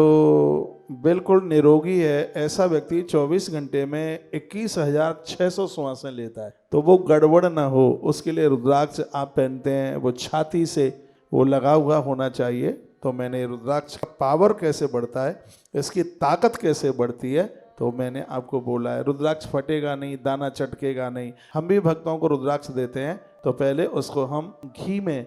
बिल्कुल निरोगी है, ऐसा व्यक्ति 24 घंटे में 21,600 श्वासें लेता है। तो वो गड़बड़ ना हो उसके लिए रुद्राक्ष आप पहनते हैं, वो छाती से वो लगा हुआ होना चाहिए। तो मैंने रुद्राक्ष का पावर कैसे बढ़ता है, इसकी ताकत कैसे बढ़ती है, तो मैंने आपको बोला है। रुद्राक्ष फटेगा नहीं, दाना चटकेगा नहीं। हम भी भक्तों को रुद्राक्ष देते हैं तो पहले उसको हम घी में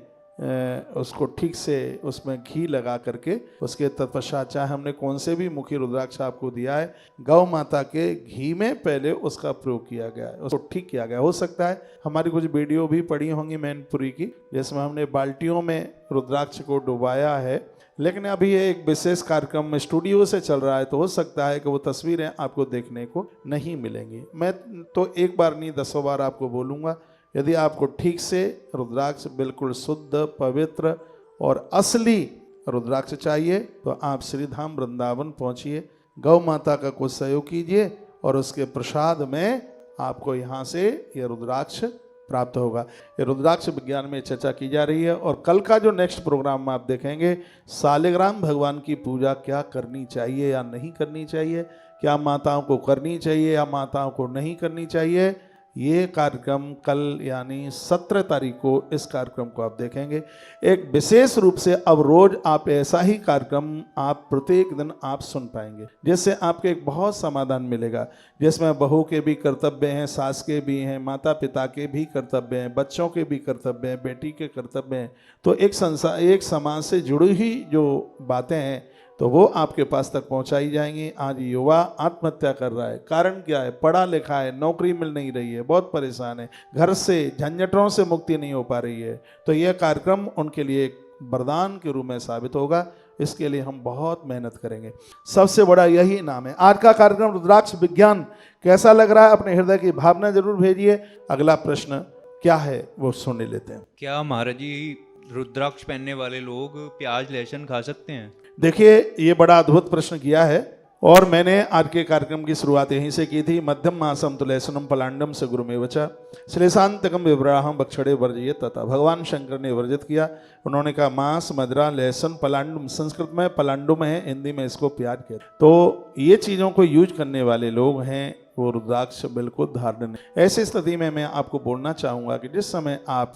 उसको ठीक से उसमें घी लगा करके, उसके तत्पश्चात चाहे हमने कौन से भी मुखी रुद्राक्ष आपको दिया है, गौ माता के घी में पहले उसका प्रयोग किया गया है, उसको ठीक किया गया। हो सकता है हमारी कुछ वीडियो भी पड़ी होंगी मैनपुरी की, जिसमें हमने बाल्टियों में रुद्राक्ष को डुबाया है, लेकिन अभी ये एक विशेष कार्यक्रम स्टूडियो से चल रहा है, तो हो सकता है कि वो तस्वीरें आपको देखने को नहीं मिलेंगी। मैं तो एक बार नहीं 10 बार आपको बोलूँगा, यदि आपको ठीक से रुद्राक्ष बिल्कुल शुद्ध, पवित्र और असली रुद्राक्ष चाहिए तो आप श्रीधाम वृंदावन पहुंचिए, गौ माता का कुछ सहयोग कीजिए और उसके प्रसाद में आपको यहाँ से ये रुद्राक्ष प्राप्त होगा। ये रुद्राक्ष विज्ञान में चर्चा की जा रही है। और कल का जो नेक्स्ट प्रोग्राम में आप देखेंगे, सालिग्राम भगवान की पूजा क्या करनी चाहिए या नहीं करनी चाहिए, क्या माताओं को करनी चाहिए या माताओं को नहीं करनी चाहिए, ये कार्यक्रम कल यानी 17 तारीख को इस कार्यक्रम को आप देखेंगे। एक विशेष रूप से अब रोज आप ऐसा ही कार्यक्रम आप प्रत्येक दिन आप सुन पाएंगे, जिससे आपको एक बहुत समाधान मिलेगा, जिसमें बहू के भी कर्तव्य हैं, सास के भी हैं, माता पिता के भी कर्तव्य हैं, बच्चों के भी कर्तव्य हैं, बेटी के कर्तव्य हैं। तो एक समाज से जुड़ी ही जो बातें हैं तो वो आपके पास तक पहुंचाई जाएंगी। आज युवा आत्महत्या कर रहा है, कारण क्या है? पढ़ा लिखा है, नौकरी मिल नहीं रही है, बहुत परेशान है, घर से झंझटों से मुक्ति नहीं हो पा रही है। तो यह कार्यक्रम उनके लिए एक वरदान के रूप में साबित होगा। इसके लिए हम बहुत मेहनत करेंगे, सबसे बड़ा यही नाम है। आज का कार्यक्रम रुद्राक्ष विज्ञान कैसा लग रहा है, अपने हृदय की भावना जरूर भेजिए। अगला प्रश्न क्या है वो सुन लेते हैं। क्या महाराज जी रुद्राक्ष पहनने वाले लोग प्याज लहसुन खा सकते हैं? देखिए, ये बड़ा अद्भुत प्रश्न किया है और मैंने आज के कार्यक्रम की शुरुआत यहीं से की थी। मध्यम मासम तुलैसनम पलांडम से गुरुमेवचा श्लेषांतकम विव्राहम बक्षड़े वर्जये तथा। भगवान शंकर ने वर्जित किया, उन्होंने कहा मांस, मदिरा, लहसुन, पलांडुम, संस्कृत में पलांडुम है, हिंदी में इसको प्याज कहते हैं। तो ये चीज़ों को यूज करने वाले लोग हैं वो रुद्राक्ष बिल्कुल धारण नहीं। ऐसी स्थिति में मैं आपको बोलना चाहूँगा कि जिस समय आप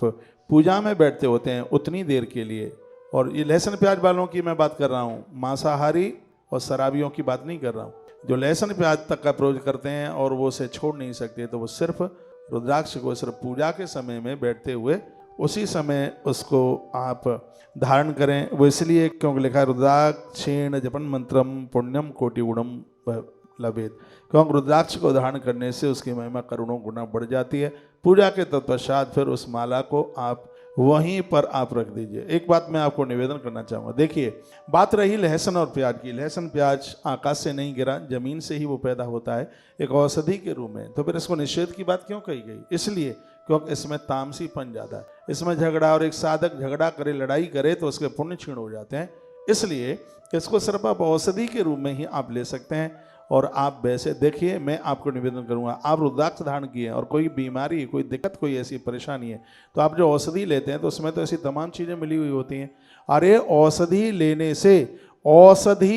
पूजा में बैठते होते हैं उतनी देर के लिए, और ये लहसुन प्याज वालों की मैं बात कर रहा हूँ, मांसाहारी और शराबियों की बात नहीं कर रहा हूँ, जो लहसुन प्याज तक का प्रयोग करते हैं और वो उसे छोड़ नहीं सकते, तो वो सिर्फ रुद्राक्ष को सिर्फ पूजा के समय में बैठते हुए उसी समय उसको आप धारण करें। वो इसलिए क्योंकि लिखा है रुद्राक्षेण जपन मंत्रम पुण्यम कोटि गुणम लभेत, क्योंकि रुद्राक्ष को धारण करने से उसकी महिमा करोड़ों गुना बढ़ जाती है। पूजा के तत्पश्चात फिर उस माला को आप वहीं पर आप रख दीजिए। एक बात मैं आपको निवेदन करना चाहूँगा, देखिए बात रही लहसुन और प्याज की। लहसुन प्याज आकाश से नहीं गिरा, जमीन से ही वो पैदा होता है एक औषधि के रूप में, तो फिर इसको निषेध की बात क्यों कही गई? इसलिए क्योंकि इसमें तामसीपन ज़्यादा है, इसमें झगड़ा, और एक साधक झगड़ा करे, लड़ाई करे तो उसके पुण्य क्षीण हो जाते हैं। इसलिए इसको सिर्फ आप औषधि के रूप में ही आप ले सकते हैं। और आप वैसे देखिए, मैं आपको निवेदन करूंगा, आप रुद्राक्ष धारण किए और कोई बीमारी, कोई दिक्कत, कोई ऐसी परेशानी है, तो आप जो औषधि लेते हैं तो उसमें तो ऐसी तमाम चीज़ें मिली हुई होती हैं। अरे औषधि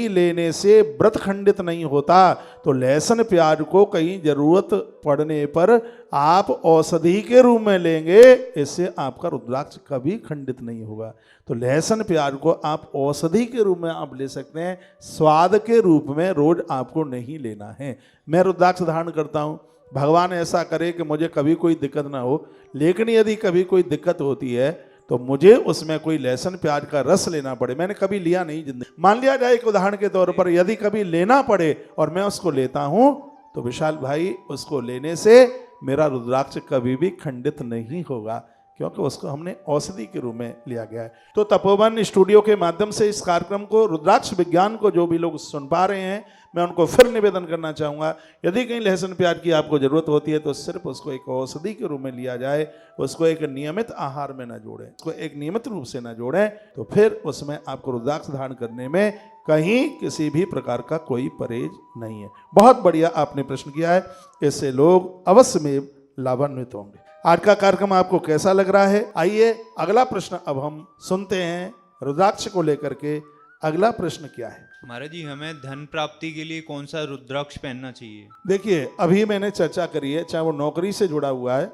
लेने से व्रत खंडित नहीं होता, तो लहसुन प्याज को कहीं जरूरत पड़ने पर आप औषधि के रूप में लेंगे, इससे आपका रुद्राक्ष कभी खंडित नहीं होगा। तो लहसुन प्याज को आप औषधि के रूप में आप ले सकते हैं, स्वाद के रूप में रोज आपको नहीं लेना है। मैं रुद्राक्ष धारण करता हूँ, भगवान ऐसा करे कि मुझे कभी कोई दिक्कत ना हो, लेकिन यदि कभी कोई दिक्कत होती है तो मुझे उसमें कोई लहसुन प्याज का रस लेना पड़े। मैंने कभी लिया नहीं जिंदगी, मान लिया जाए एक उदाहरण के तौर पर, यदि कभी लेना पड़े और मैं उसको लेता हूं तो विशाल भाई उसको लेने से मेरा रुद्राक्ष कभी भी खंडित नहीं होगा। क्योंकि उसको हमने औषधि के रूप में लिया गया है। तो तपोवन स्टूडियो के माध्यम से इस कार्यक्रम को, रुद्राक्ष विज्ञान को जो भी लोग सुन पा रहे हैं, मैं उनको फिर निवेदन करना चाहूँगा, यदि कहीं लहसुन प्याज की आपको ज़रूरत होती है तो सिर्फ उसको एक औषधि के रूप में लिया जाए, उसको एक नियमित आहार में न जोड़ें, उसको एक नियमित रूप से न जोड़ें, तो फिर उसमें आपको रुद्राक्ष धारण करने में कहीं किसी भी प्रकार का कोई परहेज नहीं है। बहुत बढ़िया आपने प्रश्न किया है, इससे लोग अवश्य में लाभान्वित होंगे। आज का कार्यक्रम आपको कैसा लग रहा है? आइए अगला प्रश्न अब हम सुनते हैं। रुद्राक्ष को लेकर के अगला प्रश्न क्या है? महाराज जी, हमें धन प्राप्ति के लिए कौन सा रुद्राक्ष पहनना चाहिए? देखिए, अभी मैंने चर्चा करी है, चाहे वो नौकरी से जुड़ा हुआ है,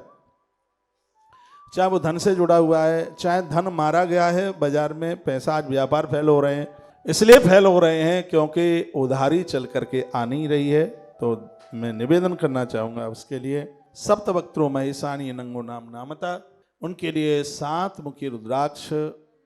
चाहे वो धन से जुड़ा हुआ है, चाहे धन मारा गया है बाजार में, पैसा आज व्यापार फेल हो रहे हैं, इसलिए फेल हो रहे हैं क्योंकि उधारी चल करके आ नहीं रही है। तो मैं निवेदन करना चाहूँगा उसके लिए, सप्तवक्त्रो महेशानी नंगो नाम नामता, उनके लिए 7 मुखी रुद्राक्ष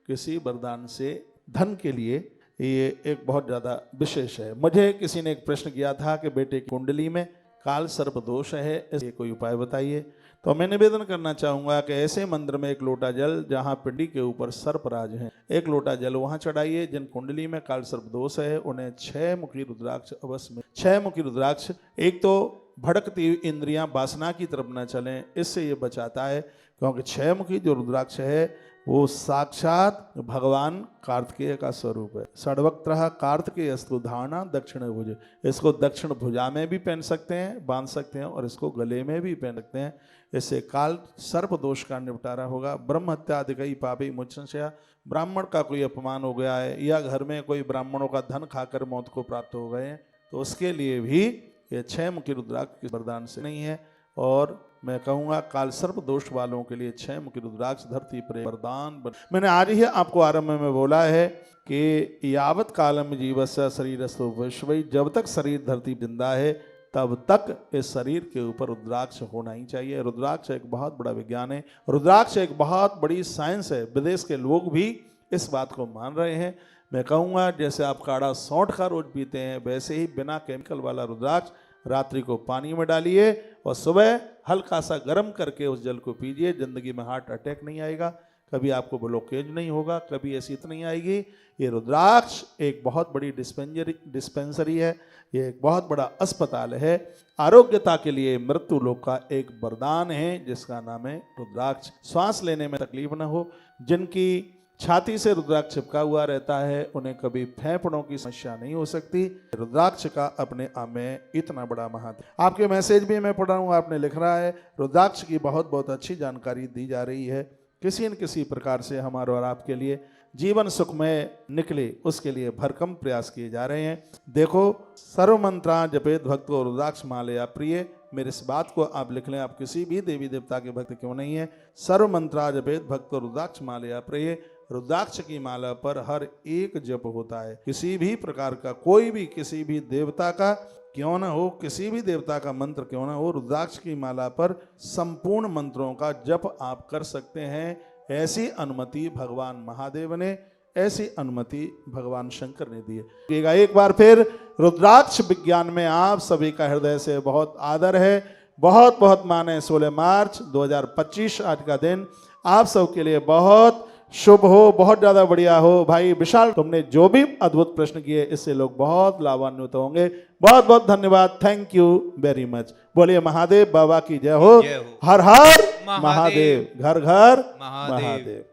किसी वरदान से धन के लिए ये एक बहुत ज़्यादा विशेष है। मुझे किसी ने एक प्रश्न किया था कि बेटे की कुंडली में काल सर्प दोष है, इसके कोई उपाय बताइए। तो मैं निवेदन करना चाहूँगा कि ऐसे मंदिर में 1 लोटा जल, जहाँ पिंडी के ऊपर सर्पराज है, 1 लोटा जल वहाँ चढ़ाइए। जिन कुंडली में काल सर्प दोष है उन्हें 6 मुखी रुद्राक्ष अवश्य में, 6 मुखी रुद्राक्ष। एक तो भड़कती हुई इंद्रियां वासना की तरफ न चलें, इससे ये बचाता है, क्योंकि 6 मुखी जो रुद्राक्ष है वो साक्षात भगवान कार्तिकेय का स्वरूप है। षड्वक्त्रः कार्तिकेयस्तु धारणा दक्षिण भुज, इसको दक्षिण भुजा में भी पहन सकते हैं, बांध सकते हैं, और इसको गले में भी पहन सकते हैं। इससे काल सर्प दोष का निपटारा होगा। ब्रह्म हत्या आदि पापी मुझसे, ब्राह्मण का कोई अपमान हो गया है या घर में कोई ब्राह्मणों का धन खाकर मौत को प्राप्त हो गए हैं, तो उसके लिए भी ये 6 मुखी रुद्राक्ष वरदान से नहीं है। और मैं कहूँगा काल सर्प दोष वालों के लिए 6 मुखी रुद्राक्ष धरती पर वरदान मैंने आज ही आपको आरंभ में बोला है कि यावत कालम जीवस्य शरीरस्थो विश्वै, जब तक शरीर धरती जिंदा है तब तक इस शरीर के ऊपर रुद्राक्ष होना ही चाहिए। रुद्राक्ष एक बहुत बड़ा विज्ञान है, रुद्राक्ष एक बहुत बड़ी साइंस है। विदेश के लोग भी इस बात को मान रहे हैं। मैं कहूँगा जैसे आप काढ़ा सौंठ का रोज पीते हैं, वैसे ही बिना केमिकल वाला रुद्राक्ष रात्रि को पानी में डालिए और सुबह हल्का सा गर्म करके उस जल को पीजिए। जिंदगी में हार्ट अटैक नहीं आएगा, कभी आपको ब्लॉकेज नहीं होगा, कभी ऐसी नहीं आएगी। ये रुद्राक्ष एक बहुत बड़ी डिस्पेंसरी है, ये एक बहुत बड़ा अस्पताल है। आरोग्यता के लिए मृत्यु लोक का एक वरदान है जिसका नाम है रुद्राक्ष। श्वास लेने में तकलीफ न हो, जिनकी छाती से रुद्राक्ष चिपका हुआ रहता है, उन्हें कभी फेफड़ों की समस्या नहीं हो सकती। रुद्राक्ष का अपने आप में इतना बड़ा महत्व। आपके मैसेज भी मैं पढ़ रहा हूँ, आपने लिख रहा है रुद्राक्ष की बहुत बहुत अच्छी जानकारी दी जा रही है। किसी न किसी प्रकार से हमारे और आपके लिए जीवन सुखमय निकले, उसके लिए भरकम प्रयास किए जा रहे हैं। देखो, सर्व मंत्रा जपेत भक्तो रुद्राक्ष मालया प्रिय, मेरे इस बात को आप लिख लें, आप किसी भी देवी देवता के भक्त क्यों नहीं है। सर्व मंत्रा जपेत भक्तो रुद्राक्ष मालया प्रिय, रुद्राक्ष की माला पर हर एक जप होता है। किसी भी प्रकार का, कोई भी किसी भी देवता का क्यों ना हो, किसी भी देवता का मंत्र क्यों ना हो, रुद्राक्ष की माला पर संपूर्ण मंत्रों का जप आप कर सकते हैं। ऐसी अनुमति भगवान महादेव ने, ऐसी अनुमति भगवान शंकर ने दी है। एक बार फिर रुद्राक्ष विज्ञान में आप सभी का हृदय से बहुत आदर है, बहुत बहुत मान है। 16 मार्च 2025 आज का दिन आप सबके लिए बहुत शुभ हो, बहुत ज़्यादा बढ़िया हो। भाई विशाल, तुमने जो भी अद्भुत प्रश्न किए इससे लोग बहुत लाभान्वित होंगे। बहुत बहुत धन्यवाद, थैंक यू वेरी मच। बोलिए महादेव बाबा की जय हो। हर हर महादेव, घर घर महादेव।